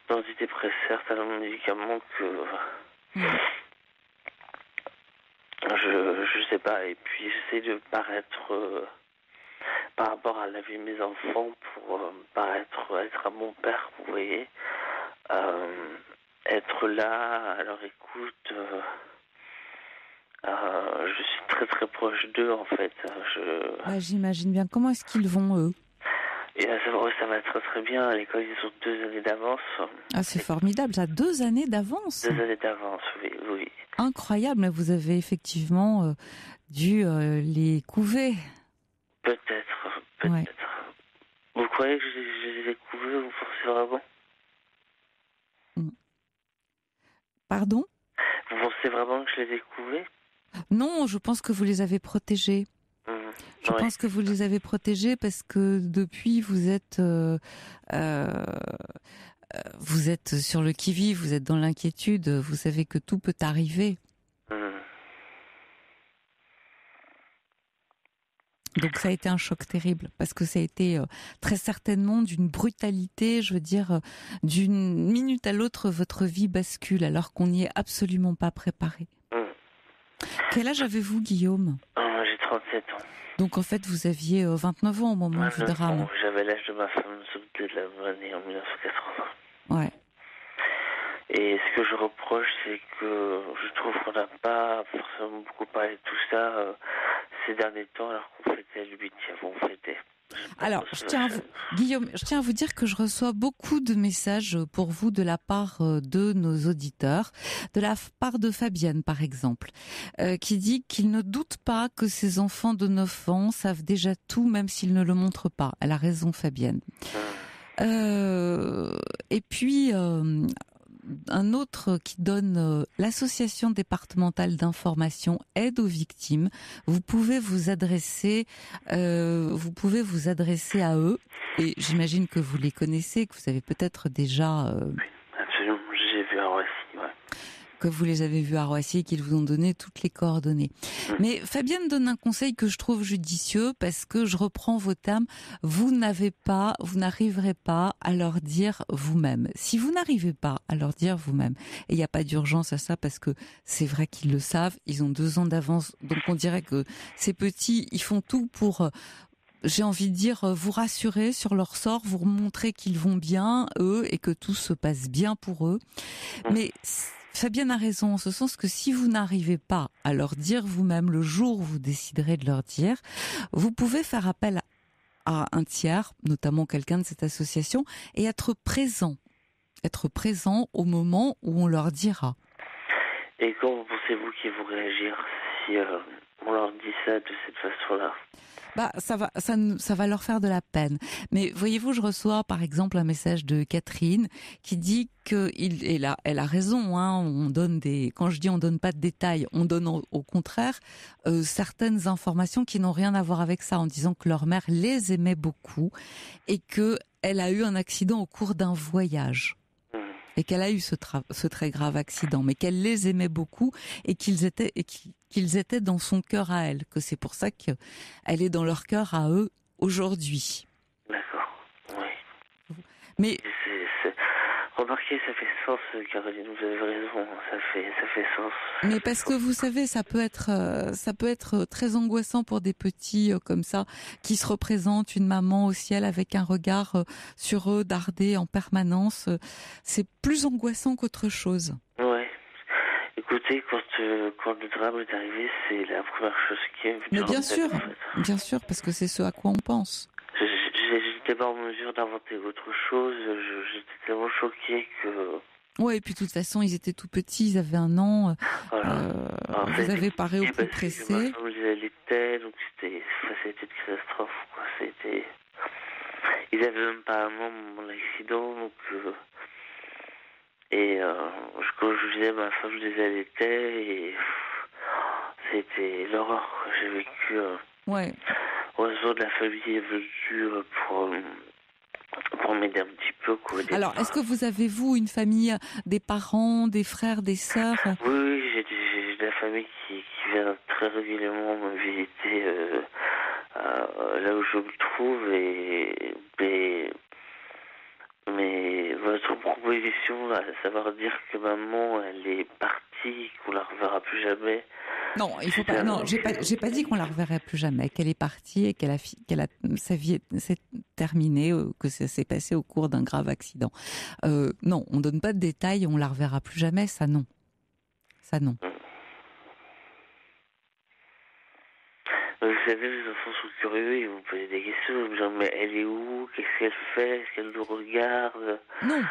d'antidépresseurs, tellement de médicaments que je sais pas. Et puis j'essaie de paraître par rapport à la vie de mes enfants pour être un bon père, vous voyez. Être là à leur écoute. Je suis très très proche d'eux en fait. J'imagine bien. Comment est-ce qu'ils vont eux ? Et ça va très très bien. À l'école, ils ont 2 années d'avance. Ah, c'est formidable, ça, 2 années d'avance. 2 années d'avance, oui. Incroyable, mais vous avez effectivement dû les couver. Peut-être. Ouais. Vous croyez que je les ai couvés, vous pensez vraiment ? Pardon ? Vous pensez vraiment que je les ai couvés ? Non, je pense que vous les avez protégés. Je pense que vous les avez protégés parce que depuis, vous êtes sur le qui-vive, vous êtes dans l'inquiétude, vous savez que tout peut arriver. Donc ça a été un choc terrible parce que ça a été très certainement d'une brutalité, je veux dire, d'une minute à l'autre, votre vie bascule alors qu'on n'y est absolument pas préparé. Quel âge avez-vous, Guillaume ? J'ai 37 ans. Donc en fait, vous aviez 29 ans au moment du drame. J'avais l'âge de ma femme de la année en 1980. Ouais. Et ce que je reproche, c'est que je trouve qu'on n'a pas forcément beaucoup parlé de tout ça ces derniers temps, alors qu'on fêtait le 8e, on fêtait. Alors, Guillaume, je tiens à vous dire que je reçois beaucoup de messages pour vous de la part de nos auditeurs, de la part de Fabienne par exemple, qui dit qu'il ne doute pas que ses enfants de 9 ans savent déjà tout, même s'ils ne le montrent pas. Elle a raison, Fabienne. Et puis un autre qui donne l'association départementale d'information Aide aux victimes. Vous pouvez vous adresser à eux et j'imagine que vous les connaissez, que vous avez peut-être déjà. Oui, absolument. J'ai vu un récit. Ouais. que vous les avez vus à Roissy et qu'ils vous ont donné toutes les coordonnées. Mais Fabienne donne un conseil que je trouve judicieux parce que je reprends vos termes. Vous n'arriverez pas à leur dire vous-même. Si vous n'arrivez pas à leur dire vous-même, et il n'y a pas d'urgence à ça parce que c'est vrai qu'ils le savent, ils ont 2 ans d'avance, donc on dirait que ces petits, ils font tout pour... j'ai envie de dire, vous rassurer sur leur sort, vous montrer qu'ils vont bien, eux, et que tout se passe bien pour eux. Mais Fabienne a raison, en ce sens que si vous n'arrivez pas à leur dire vous-même le jour où vous déciderez de leur dire, vous pouvez faire appel à un tiers, notamment quelqu'un de cette association, et être présent au moment où on leur dira. Et comment pensez-vous qu'ils vont réagir si on leur dit ça de cette façon-là ? Ça va leur faire de la peine. Mais voyez-vous, je reçois par exemple un message de Catherine qui dit elle a raison, hein, quand je dis on donne pas de détails, on donne au contraire certaines informations qui n'ont rien à voir avec ça, en disant que leur mère les aimait beaucoup et que elle a eu un accident au cours d'un voyage. Et qu'elle a eu ce très grave accident, mais qu'elle les aimait beaucoup et qu'ils étaient dans son cœur à elle, que c'est pour ça qu'elle est dans leur cœur à eux aujourd'hui. D'accord, oui. Mais remarquez, ça fait sens, Caroline, vous avez raison, ça fait sens. Mais parce que vous savez, ça peut être très angoissant pour des petits comme ça, qui se représentent une maman au ciel avec un regard sur eux dardé en permanence. C'est plus angoissant qu'autre chose. Ouais. Écoutez, quand le drame est arrivé, c'est la première chose qui est venue. Mais bien sûr, parce que c'est ce à quoi on pense. J'étais pas en mesure d'inventer autre chose. J'étais tellement choquée que... Ouais, et puis de toute façon, ils étaient tout petits, ils avaient 1 an. Voilà. Vous avez paré au plus pressé. Ma femme les allaitait, donc c'était une catastrophe, quoi. Ils avaient même pas 1 an mon accident, donc... quand je disais ma femme, je les allaitais, et c'était l'horreur que j'ai vécu. Ouais. Heureusement, la famille est venue pour m'aider un petit peu, quoi. Alors, est-ce que vous avez, vous, une famille, des parents, des frères, des sœurs ? Oui, j'ai de la famille qui vient très régulièrement me visiter là où je me trouve, mais votre proposition, à savoir dire que maman, elle est partie, qu'on la reverra plus jamais. Non, il faut pas. Non, j'ai pas dit qu'on la reverrait plus jamais, qu'elle est partie et sa vie s'est terminée, que ça s'est passé au cours d'un grave accident. Non, on donne pas de détails, on la reverra plus jamais, ça non. Ça non. Vous savez, les enfants sont curieux, ils vous posent des questions, genre, mais elle est où? Qu'est-ce qu'elle fait? Est-ce qu'elle nous regarde? Non,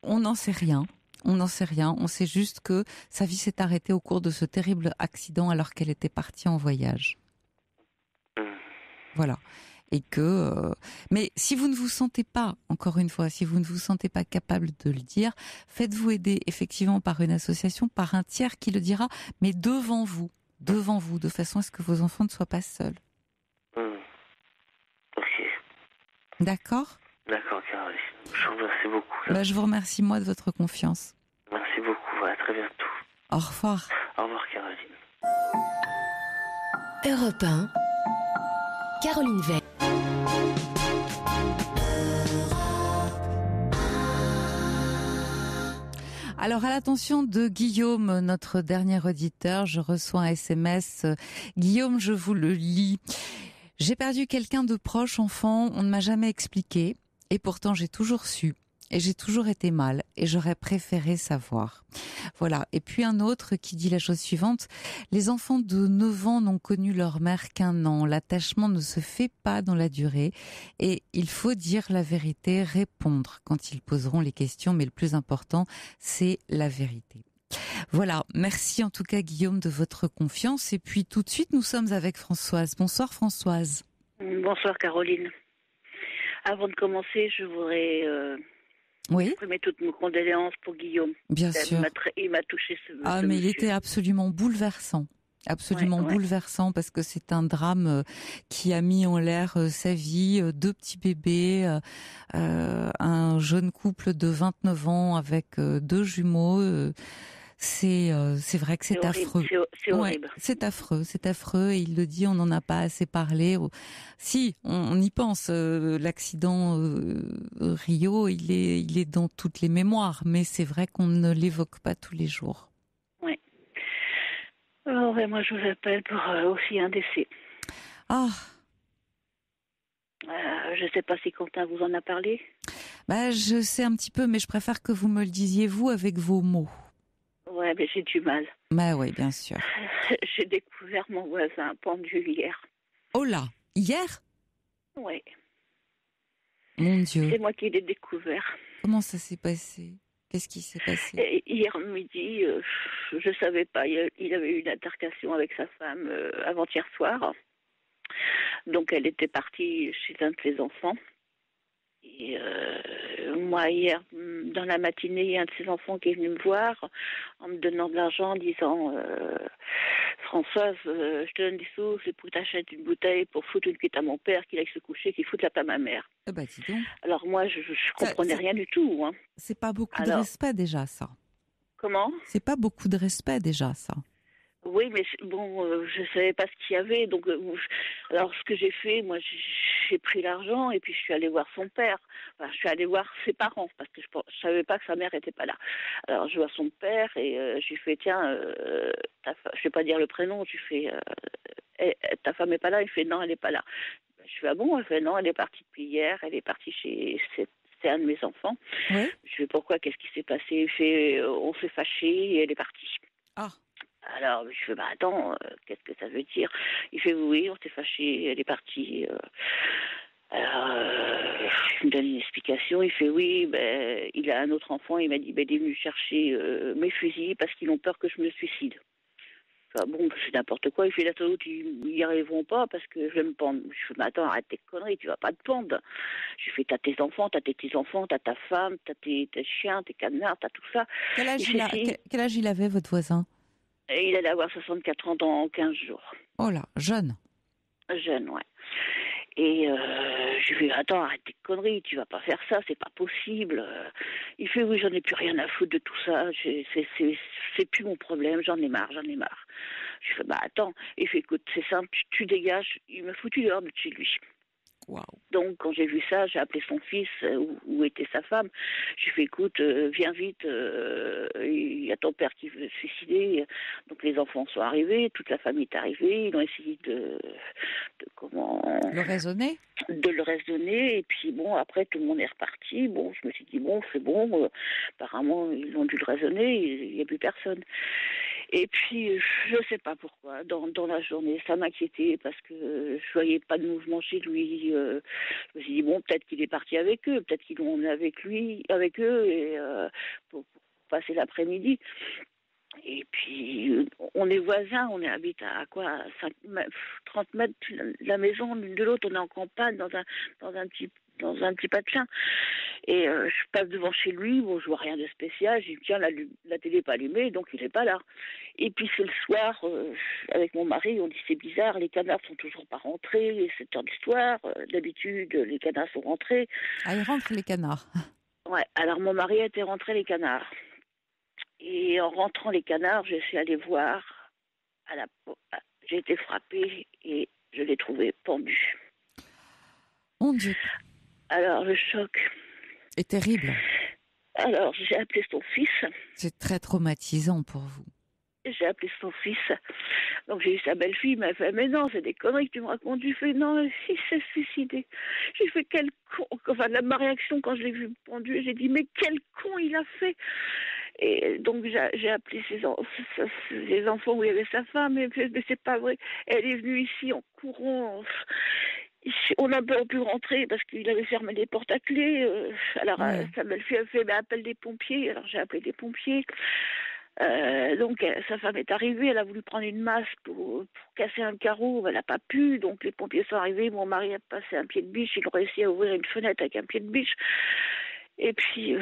on n'en sait rien. On n'en sait rien. On sait juste que sa vie s'est arrêtée au cours de ce terrible accident alors qu'elle était partie en voyage. Voilà. Et que, mais si vous ne vous sentez pas, encore une fois, si vous ne vous sentez pas capable de le dire, faites-vous aider effectivement par une association, par un tiers qui le dira, mais devant vous, de façon à ce que vos enfants ne soient pas seuls. Ok. D'accord ? D'accord, Caroline. Je vous remercie beaucoup. Je vous remercie, moi, de votre confiance. Merci beaucoup. À très bientôt. Au revoir. Au revoir, Caroline. Europe 1, Caroline Veil. Alors, à l'attention de Guillaume, notre dernier auditeur, je reçois un SMS. Guillaume, je vous le lis. J'ai perdu quelqu'un de proche, enfant, on ne m'a jamais expliqué. Et pourtant, j'ai toujours su. Et j'ai toujours été mal. Et j'aurais préféré savoir. Voilà. Et puis un autre qui dit la chose suivante. Les enfants de 9 ans n'ont connu leur mère qu'1 an. L'attachement ne se fait pas dans la durée. Et il faut dire la vérité, répondre quand ils poseront les questions. Mais le plus important, c'est la vérité. Voilà. Merci en tout cas, Guillaume, de votre confiance. Et puis tout de suite, nous sommes avec Françoise. Bonsoir, Françoise. Bonsoir, Caroline. Avant de commencer, je voudrais exprimer toutes mes condoléances pour Guillaume. Bien sûr. Il m'a touché ce mais monsieur. Il était absolument bouleversant. Absolument bouleversant parce que c'est un drame qui a mis en l'air sa vie, 2 petits bébés, un jeune couple de 29 ans avec 2 jumeaux. C'est vrai que c'est affreux. C'est horrible. Ouais, c'est affreux. Et il le dit, on n'en a pas assez parlé. Si, on y pense. L'accident Rio, il est dans toutes les mémoires, mais c'est vrai qu'on ne l'évoque pas tous les jours. Oui. Alors, moi, je vous appelle pour aussi un décès. Ah. Je ne sais pas si Quentin vous en a parlé. Je sais un petit peu, mais je préfère que vous me le disiez vous avec vos mots. Ouais, mais j'ai du mal. Oui, bien sûr. J'ai découvert mon voisin pendu hier. Oh là, hier ? Oui. Mon Dieu. C'est moi qui l'ai découvert. Comment ça s'est passé ? Qu'est-ce qui s'est passé ? Hier midi, je ne savais pas, il avait eu une altercation avec sa femme avant-hier soir. Donc elle était partie chez un de ses enfants. Et moi, hier, dans la matinée, il y a un de ses enfants qui est venu me voir en me donnant de l'argent, en disant Françoise, je te donne des sous, c'est pour que tu achètes une bouteille pour foutre une cuite à mon père, qu'il aille se coucher, qu'il foute la paix à ma mère. Eh ben, dis donc. Alors moi, je comprenais rien du tout. Hein. C'est pas beaucoup de respect déjà, ça. Comment ? C'est pas beaucoup de respect déjà, ça. Oui, mais bon, je savais pas ce qu'il y avait, donc alors ce que j'ai fait, moi, j'ai pris l'argent et puis je suis allée voir son père. Enfin, je suis allée voir ses parents parce que je savais pas que sa mère était pas là. Alors je vois son père et je lui fais tiens, je vais pas dire le prénom, je lui fais ta femme est pas là, il fait non, elle est pas là. Je fais ah bon, elle fait non, elle est partie depuis hier, elle est partie chez c'est un de mes enfants. Oui. Je fais pourquoi, qu'est-ce qui s'est passé? Il fait on s'est fâché et elle est partie. Ah. Alors, je fais, attends, qu'est-ce que ça veut dire? Il fait, oui, on s'est fâché, elle est partie. Alors, il me donne une explication. Il fait, oui, il a un autre enfant. Il m'a dit, il est venu chercher mes fusils parce qu'ils ont peur que je me suicide. Enfin, bon, c'est n'importe quoi. Il fait, là, ils n'y arriveront pas parce que je vais me pendre. Je fais, attends, arrête tes conneries, tu vas pas te pendre. Je fais, t'as tes enfants, t'as tes petits-enfants, t'as ta femme, t'as tes chiens, tes canards, t'as tout ça. Quel âge il avait, votre voisin? Et il allait avoir 64 ans dans 15 jours. Oh là, jeune. Jeune, ouais. Et je lui ai dit, attends, arrête tes conneries, tu vas pas faire ça, c'est pas possible. Il fait, oui, j'en ai plus rien à foutre de tout ça, c'est plus mon problème, j'en ai marre. Je lui fais, attends. Il fait, écoute, c'est simple, tu dégages. Il m'a foutu dehors de chez lui. Wow. Donc, quand j'ai vu ça, j'ai appelé son fils, où était sa femme. J'ai fait, écoute, viens vite, il y a ton père qui veut se suicider. Donc, les enfants sont arrivés, toute la famille est arrivée. Ils ont essayé de le raisonner. De le raisonner. Et puis, bon, après, tout le monde est reparti. Bon, je me suis dit, bon, c'est bon. Apparemment, ils ont dû le raisonner. Il n'y a plus personne. Et puis, je ne sais pas pourquoi, dans la journée, ça m'inquiétait parce que je voyais pas de mouvement chez lui. Je me suis dit, bon, peut-être qu'il est parti avec eux, peut-être qu'ils l'ont emmené avec eux, et pour passer l'après-midi. Et puis, on est voisins, on habite à 30 mètres de la maison, l'une de l'autre, on est en campagne, dans un petit patelin. Et je passe devant chez lui, bon, je vois rien de spécial, je dis tiens, la télé n'est pas allumée, donc il n'est pas là. Et puis c'est le soir, avec mon mari, on dit c'est bizarre, les canards sont toujours pas rentrés, et c'est heure du soir, d'habitude les canards sont rentrés. Ah, ils rentrent les canards. Ouais, alors mon mari était rentré les canards. Et en rentrant les canards, je suis allée voir, j'ai été frappée et je l'ai trouvé pendu. Mon Dieu. Alors le choc est terrible. Alors j'ai appelé son fils. C'est très traumatisant pour vous. J'ai appelé son fils. Donc j'ai eu sa belle-fille, il m'a fait mais non, c'est des conneries que tu me racontes. Je fais non, il s'est suicidé. J'ai fait quel con. Enfin ma réaction quand je l'ai vu pendu, j'ai dit mais quel con il a fait. Et donc j'ai appelé ses enfants où il y avait sa femme, mais c'est pas vrai. Elle est venue ici en courant. On n'a pas pu rentrer parce qu'il avait fermé les portes à clé. Alors sa belle-fille a fait appelle des pompiers. Alors j'ai appelé des pompiers. Donc sa femme est arrivée, elle a voulu prendre une masse pour casser un carreau, elle n'a pas pu, donc les pompiers sont arrivés, mon mari a passé un pied de biche, ils ont réussi à ouvrir une fenêtre avec un pied de biche. Et puis,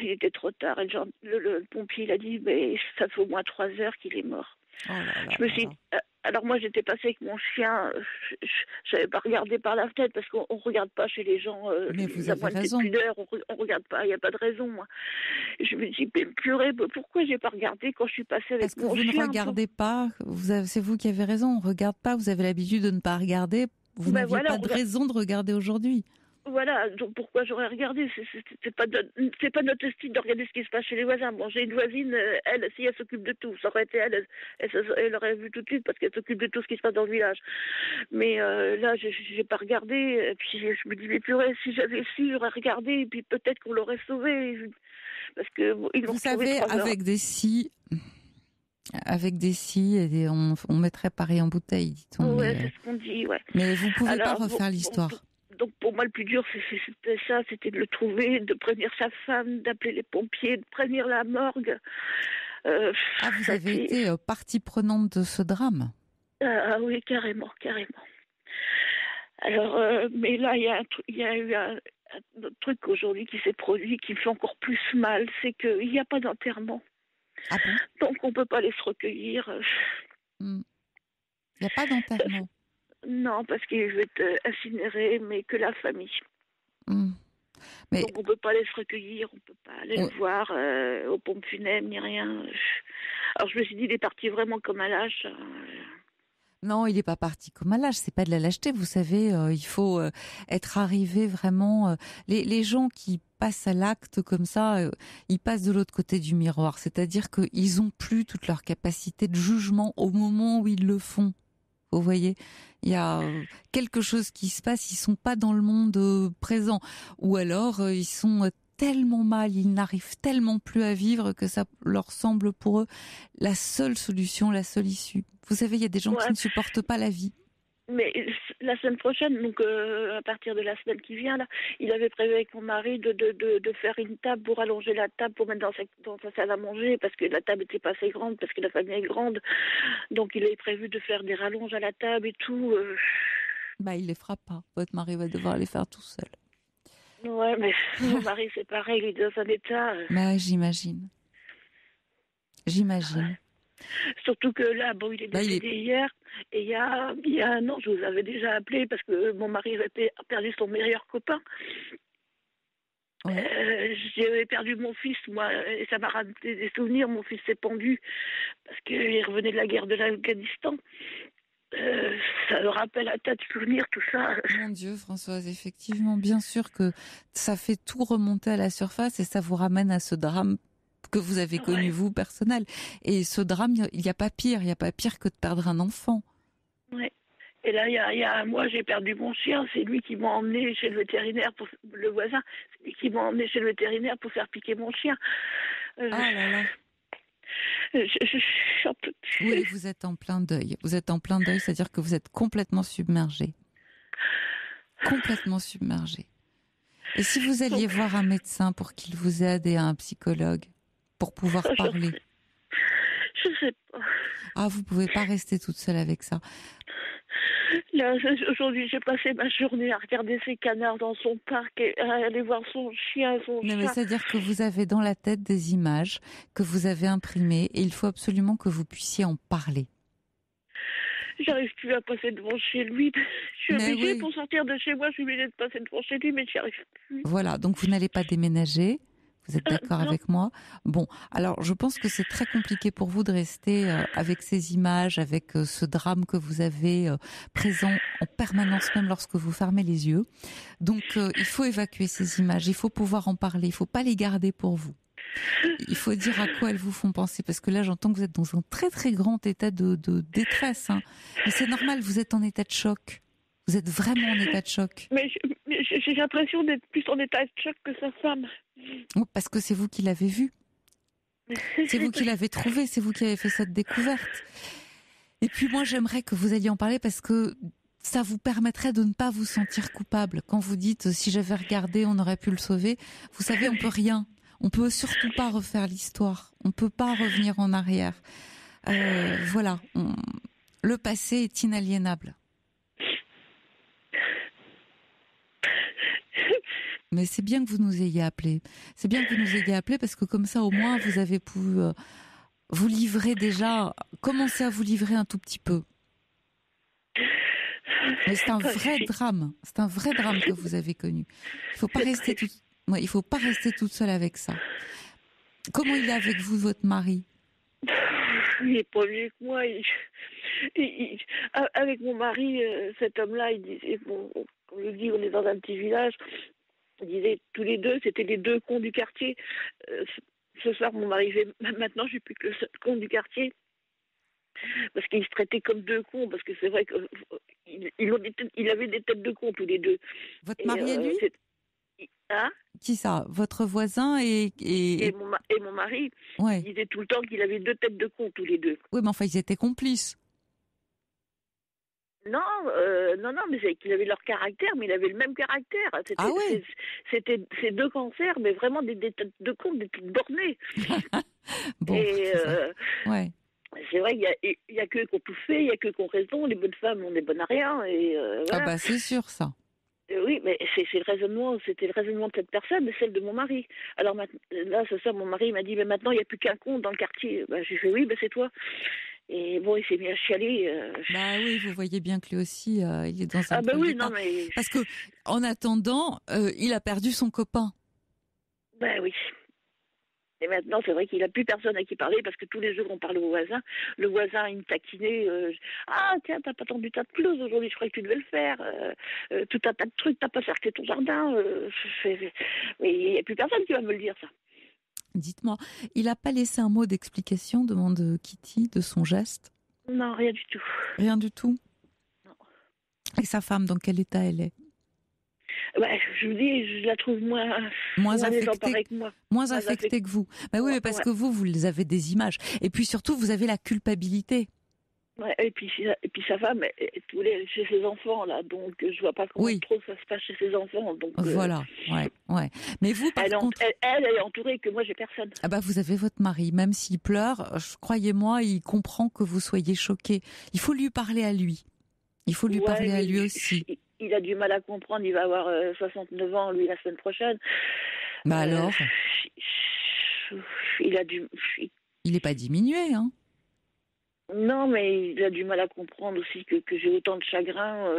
il était trop tard. Et le pompier, il a dit, mais ça fait au moins 3 heures qu'il est mort. Oh là là Je me là suis... là. Alors moi, j'étais passée avec mon chien. Je n'avais pas regardé par la fenêtre parce qu'on ne regarde pas chez les gens. Mais vous La avez moindre raison. pudeur, on ne regarde pas. Il n'y a pas de raison, moi. Et je me dis, mais purée, pourquoi j'ai pas regardé quand je suis passée avec Parce que mon vous chien? ne regardez pas, c'est vous qui avez raison, on ne regarde pas, vous avez l'habitude de ne pas regarder, vous Ben n'aviez voilà, pas de raison de regarder aujourd'hui. Voilà, donc pourquoi j'aurais regardé? C'est pas notre style de regarder ce qui se passe chez les voisins. Bon, j'ai une voisine, elle, si elle s'occupe de tout, ça aurait été elle aurait vu tout de suite parce qu'elle s'occupe de tout ce qui se passe dans le village. Mais là, j'ai pas regardé. Et puis je me dis, mais purée, si j'avais su, j'aurais regardé et puis peut-être qu'on l'aurait sauvé. Parce que ils l'ont Vous retrouvé savez, 3 heures. avec des scies, on mettrait Paris en bouteille, dit-on. Ouais, c'est ce qu'on dit, ouais. Mais vous pouvez Alors, pas refaire l'histoire. Donc pour moi, le plus dur, c'était ça, c'était de le trouver, de prévenir sa femme, d'appeler les pompiers, de prévenir la morgue. Vous avez été partie prenante de ce drame. Ah oui, carrément. Alors, mais là, il y a eu un autre truc aujourd'hui qui s'est produit qui me fait encore plus mal, c'est qu'il n'y a pas d'enterrement. Ah bon? Donc on ne peut pas aller se recueillir. Il n'y a pas d'enterrement? Non, parce qu'il veut être incinéré, mais que la famille. Mais... Donc on ne peut pas aller se recueillir, on ne peut pas aller le voir aux pompes funèbres, ni rien. Alors je me suis dit, il est parti vraiment comme un lâche. Non, il n'est pas parti comme un lâche, c'est pas de la lâcheté, vous savez, il faut être arrivé vraiment... les gens qui passent à l'acte comme ça, ils passent de l'autre côté du miroir, c'est-à-dire qu'ils n'ont plus toute leur capacité de jugement au moment où ils le font. Vous voyez, il y a quelque chose qui se passe, ils sont pas dans le monde présent, ou alors ils sont tellement mal, ils n'arrivent tellement plus à vivre que ça leur semble pour eux la seule solution, la seule issue. Vous savez, il y a des gens qui ne supportent pas la vie. Mais la semaine prochaine, donc à partir de la semaine qui vient, là, il avait prévu avec mon mari de faire une table pour allonger la table pour mettre dans sa salle à manger parce que la table n'était pas assez grande, parce que la famille est grande. Donc il avait prévu de faire des rallonges à la table et tout. Il les fera pas. Votre mari va devoir les faire tout seul. Ouais, mais mon mari c'est pareil, il est dans un état. J'imagine. Surtout que là, il est décédé hier, et il y a 1 an, je vous avais déjà appelé parce que mon mari avait perdu son meilleur copain. J'avais perdu mon fils, moi, et ça m'a ramené des souvenirs. Mon fils s'est pendu parce qu'il revenait de la guerre de l'Afghanistan. Ça me rappelle un tas de souvenirs, tout ça. Mon Dieu, Françoise, effectivement, bien sûr que ça fait tout remonter à la surface et ça vous ramène à ce drame que vous avez connu, vous, personnel. Et ce drame, il n'y a pas pire que de perdre un enfant. Oui. Et là, il y a 1 mois, j'ai perdu mon chien. C'est lui qui m'a emmené chez le vétérinaire, le voisin, c'est lui qui m'a emmené chez le vétérinaire pour faire piquer mon chien. Ah là là. Oui, vous êtes en plein deuil. C'est-à-dire que vous êtes complètement submergé. Et si vous alliez voir un médecin pour qu'il vous aide et un psychologue pour pouvoir parler? Je sais pas. Ah, vous pouvez pas rester toute seule avec ça. Là, aujourd'hui, j'ai passé ma journée à regarder ses canards dans son parc et à aller voir son chien, son chat. Mais c'est-à-dire que vous avez dans la tête des images que vous avez imprimées et il faut absolument que vous puissiez en parler. J'arrive plus à passer devant chez lui. Je suis obligée, pour sortir de chez moi, je suis obligée de passer devant chez lui, mais j'y arrive plus. Voilà, donc vous n'allez pas déménager. Vous êtes d'accord avec moi? Bon, alors je pense que c'est très compliqué pour vous de rester avec ces images, avec ce drame que vous avez présent en permanence, même lorsque vous fermez les yeux. Donc il faut évacuer ces images, il faut pouvoir en parler, il ne faut pas les garder pour vous. Il faut dire à quoi elles vous font penser, parce que là j'entends que vous êtes dans un très très grand état de détresse. Hein. Mais c'est normal, vous êtes en état de choc. Vous êtes vraiment en état de choc. Mais j'ai l'impression d'être plus en état de choc que sa femme. Parce que c'est vous qui l'avez vu. C'est vous qui l'avez trouvé, c'est vous qui avez fait cette découverte. Et puis moi, j'aimerais que vous alliez en parler parce que ça vous permettrait de ne pas vous sentir coupable. Quand vous dites « si j'avais regardé, on aurait pu le sauver », vous savez, on peut rien. On peut surtout pas refaire l'histoire. On peut pas revenir en arrière. Voilà. Le passé est inaliénable. Mais c'est bien que vous nous ayez appelés. C'est bien que vous nous ayez appelés parce que comme ça, au moins, vous avez pu vous livrez déjà, commencez à vous livrer un tout petit peu. Mais c'est un vrai drame. C'est un vrai drame que vous avez connu. Il faut pas rester toute seule avec ça. Comment il est avec vous, votre mari? Il est pas mieux que moi. Avec mon mari, cet homme-là, il disait, bon, on le dit, on est dans un petit village. Il disait tous les deux, c'était les deux cons du quartier. Ce soir, mon mari fait, maintenant, je suis plus que le seul con du quartier. Parce qu'ils se traitaient comme deux cons, parce que c'est vrai qu'il avait des têtes de cons tous les deux. Votre mari et lui? Hein? Qui ça? Votre voisin et mon mari, ouais. Il disait tout le temps qu'il avait deux têtes de cons tous les deux. Oui, mais enfin, ils étaient complices. Non, mais c'est qu'ils avaient leur caractère, mais il avait le même caractère. C'était ces deux cancers, mais vraiment des têtes de cons, des têtes bornées. Bon, ouais. C'est vrai qu'il y a qu'eux qui ont tout fait, il y a qu'eux qui ont raison, les bonnes femmes ont des bonnes à rien. Et, voilà. Ah bah c'est sûr ça. Oui, mais c'était le raisonnement de cette personne et celle de mon mari. Alors là, c'est ça, mon mari m'a dit, mais maintenant il n'y a plus qu'un con dans le quartier. Bah, j'ai fait oui, c'est toi. Et bon, il s'est mis à chialer. Bah oui, vous voyez bien que lui aussi, il est dans un. Ah bah oui, non mais. Parce que en attendant, il a perdu son copain. Bah oui. Et maintenant, c'est vrai qu'il n'a plus personne à qui parler parce que tous les jours, on parle au voisin. Le voisin, il me taquinait. Ah, tiens, t'as pas ton butin de pelouse aujourd'hui, je croyais que tu devais le faire. Tout un tas de trucs, t'as pas cerclé ton jardin. Mais il n'y a plus personne qui va me le dire, ça. Dites-moi, il n'a pas laissé un mot d'explication, demande Kitty, de son geste? Non, rien du tout. Rien du tout? Non. Et sa femme, dans quel état elle est? Je vous dis, je la trouve moins affectée que moi. Moins affectée que vous. Bah oui, mais parce que vous avez des images. Et puis surtout, vous avez la culpabilité. Ouais, et puis sa femme, chez ses enfants, là. Donc, je vois pas comment trop ça se passe chez ses enfants. Donc, voilà, ouais. Mais vous, par contre... Elle est entourée, que moi, j'ai personne. Ah bah, vous avez votre mari. Même s'il pleure, croyez-moi, il comprend que vous soyez choqués. Il faut lui parler à lui. Il faut lui parler à lui aussi. Il a du mal à comprendre, il va avoir 69 ans, lui, la semaine prochaine. Bah alors Il n'est pas diminué, hein? Non, mais il a du mal à comprendre aussi que j'ai autant de chagrin.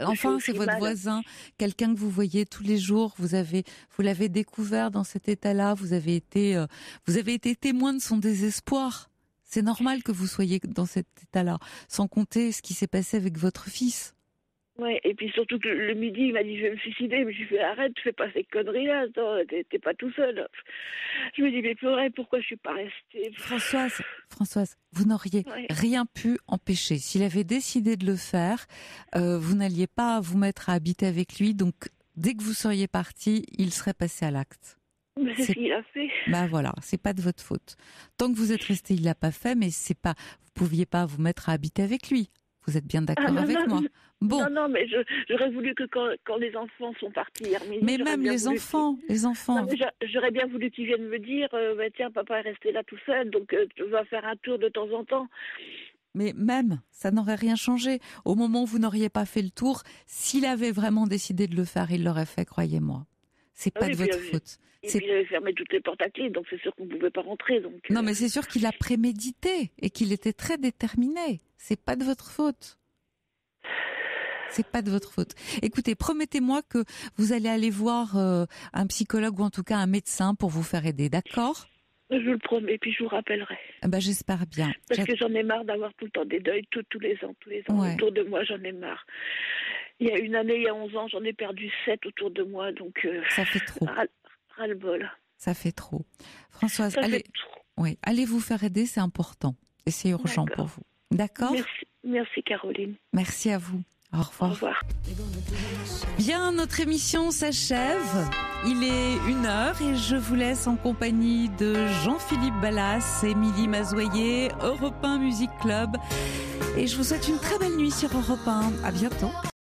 Enfin, c'est votre voisin, quelqu'un que vous voyez tous les jours, vous l'avez découvert dans cet état-là, vous avez été témoin de son désespoir. C'est normal que vous soyez dans cet état-là, sans compter ce qui s'est passé avec votre fils. Ouais, et puis surtout que le midi, il m'a dit, je vais me suicider, mais je lui ai fait, arrête, fais pas ces conneries-là, attends, t'es pas tout seul. Je me dis, mais pleurer, pourquoi je suis pas restée? Françoise, vous n'auriez rien pu empêcher. S'il avait décidé de le faire, vous n'alliez pas vous mettre à habiter avec lui, donc dès que vous seriez parti, il serait passé à l'acte. Mais c'est ce qu'il a fait. Bah voilà, c'est pas de votre faute. Tant que vous êtes resté, il l'a pas fait, mais vous pouviez pas vous mettre à habiter avec lui. Vous êtes bien d'accord avec moi? Bon. Non, mais j'aurais voulu que quand les enfants sont partis hier midi... Mais même les enfants... Non, j'aurais bien voulu qu'ils viennent me dire, tiens, papa est resté là tout seul, donc tu vas faire un tour de temps en temps. Mais même, ça n'aurait rien changé. Au moment où vous n'auriez pas fait le tour, s'il avait vraiment décidé de le faire, il l'aurait fait, croyez-moi. C'est pas de votre faute. Et puis j'avais fermé toutes les portes à clé, donc c'est sûr qu'on ne pouvait pas rentrer. Donc, Non, mais c'est sûr qu'il a prémédité et qu'il était très déterminé. C'est pas de votre faute. C'est pas de votre faute. Écoutez, promettez-moi que vous allez aller voir un psychologue ou en tout cas un médecin pour vous faire aider, d'accord? Je vous le promets, puis je vous rappellerai. J'espère bien. Parce que j'en ai marre d'avoir tout le temps des deuils, tous les ans. Ouais. Autour de moi, j'en ai marre. Il y a une année, il y a 11 ans, j'en ai perdu 7 autour de moi, donc... ça fait trop. Ras-le-bol. Ça fait trop. Françoise, allez vous faire aider, c'est important. Et c'est urgent pour vous. D'accord? Merci Caroline. Merci à vous. Au revoir. Au revoir. Bien, notre émission s'achève. Il est 1h et je vous laisse en compagnie de Jean-Philippe Ballas, Émilie Mazoyer, Europe 1 Music Club. Et je vous souhaite une très belle nuit sur Europe 1. À bientôt.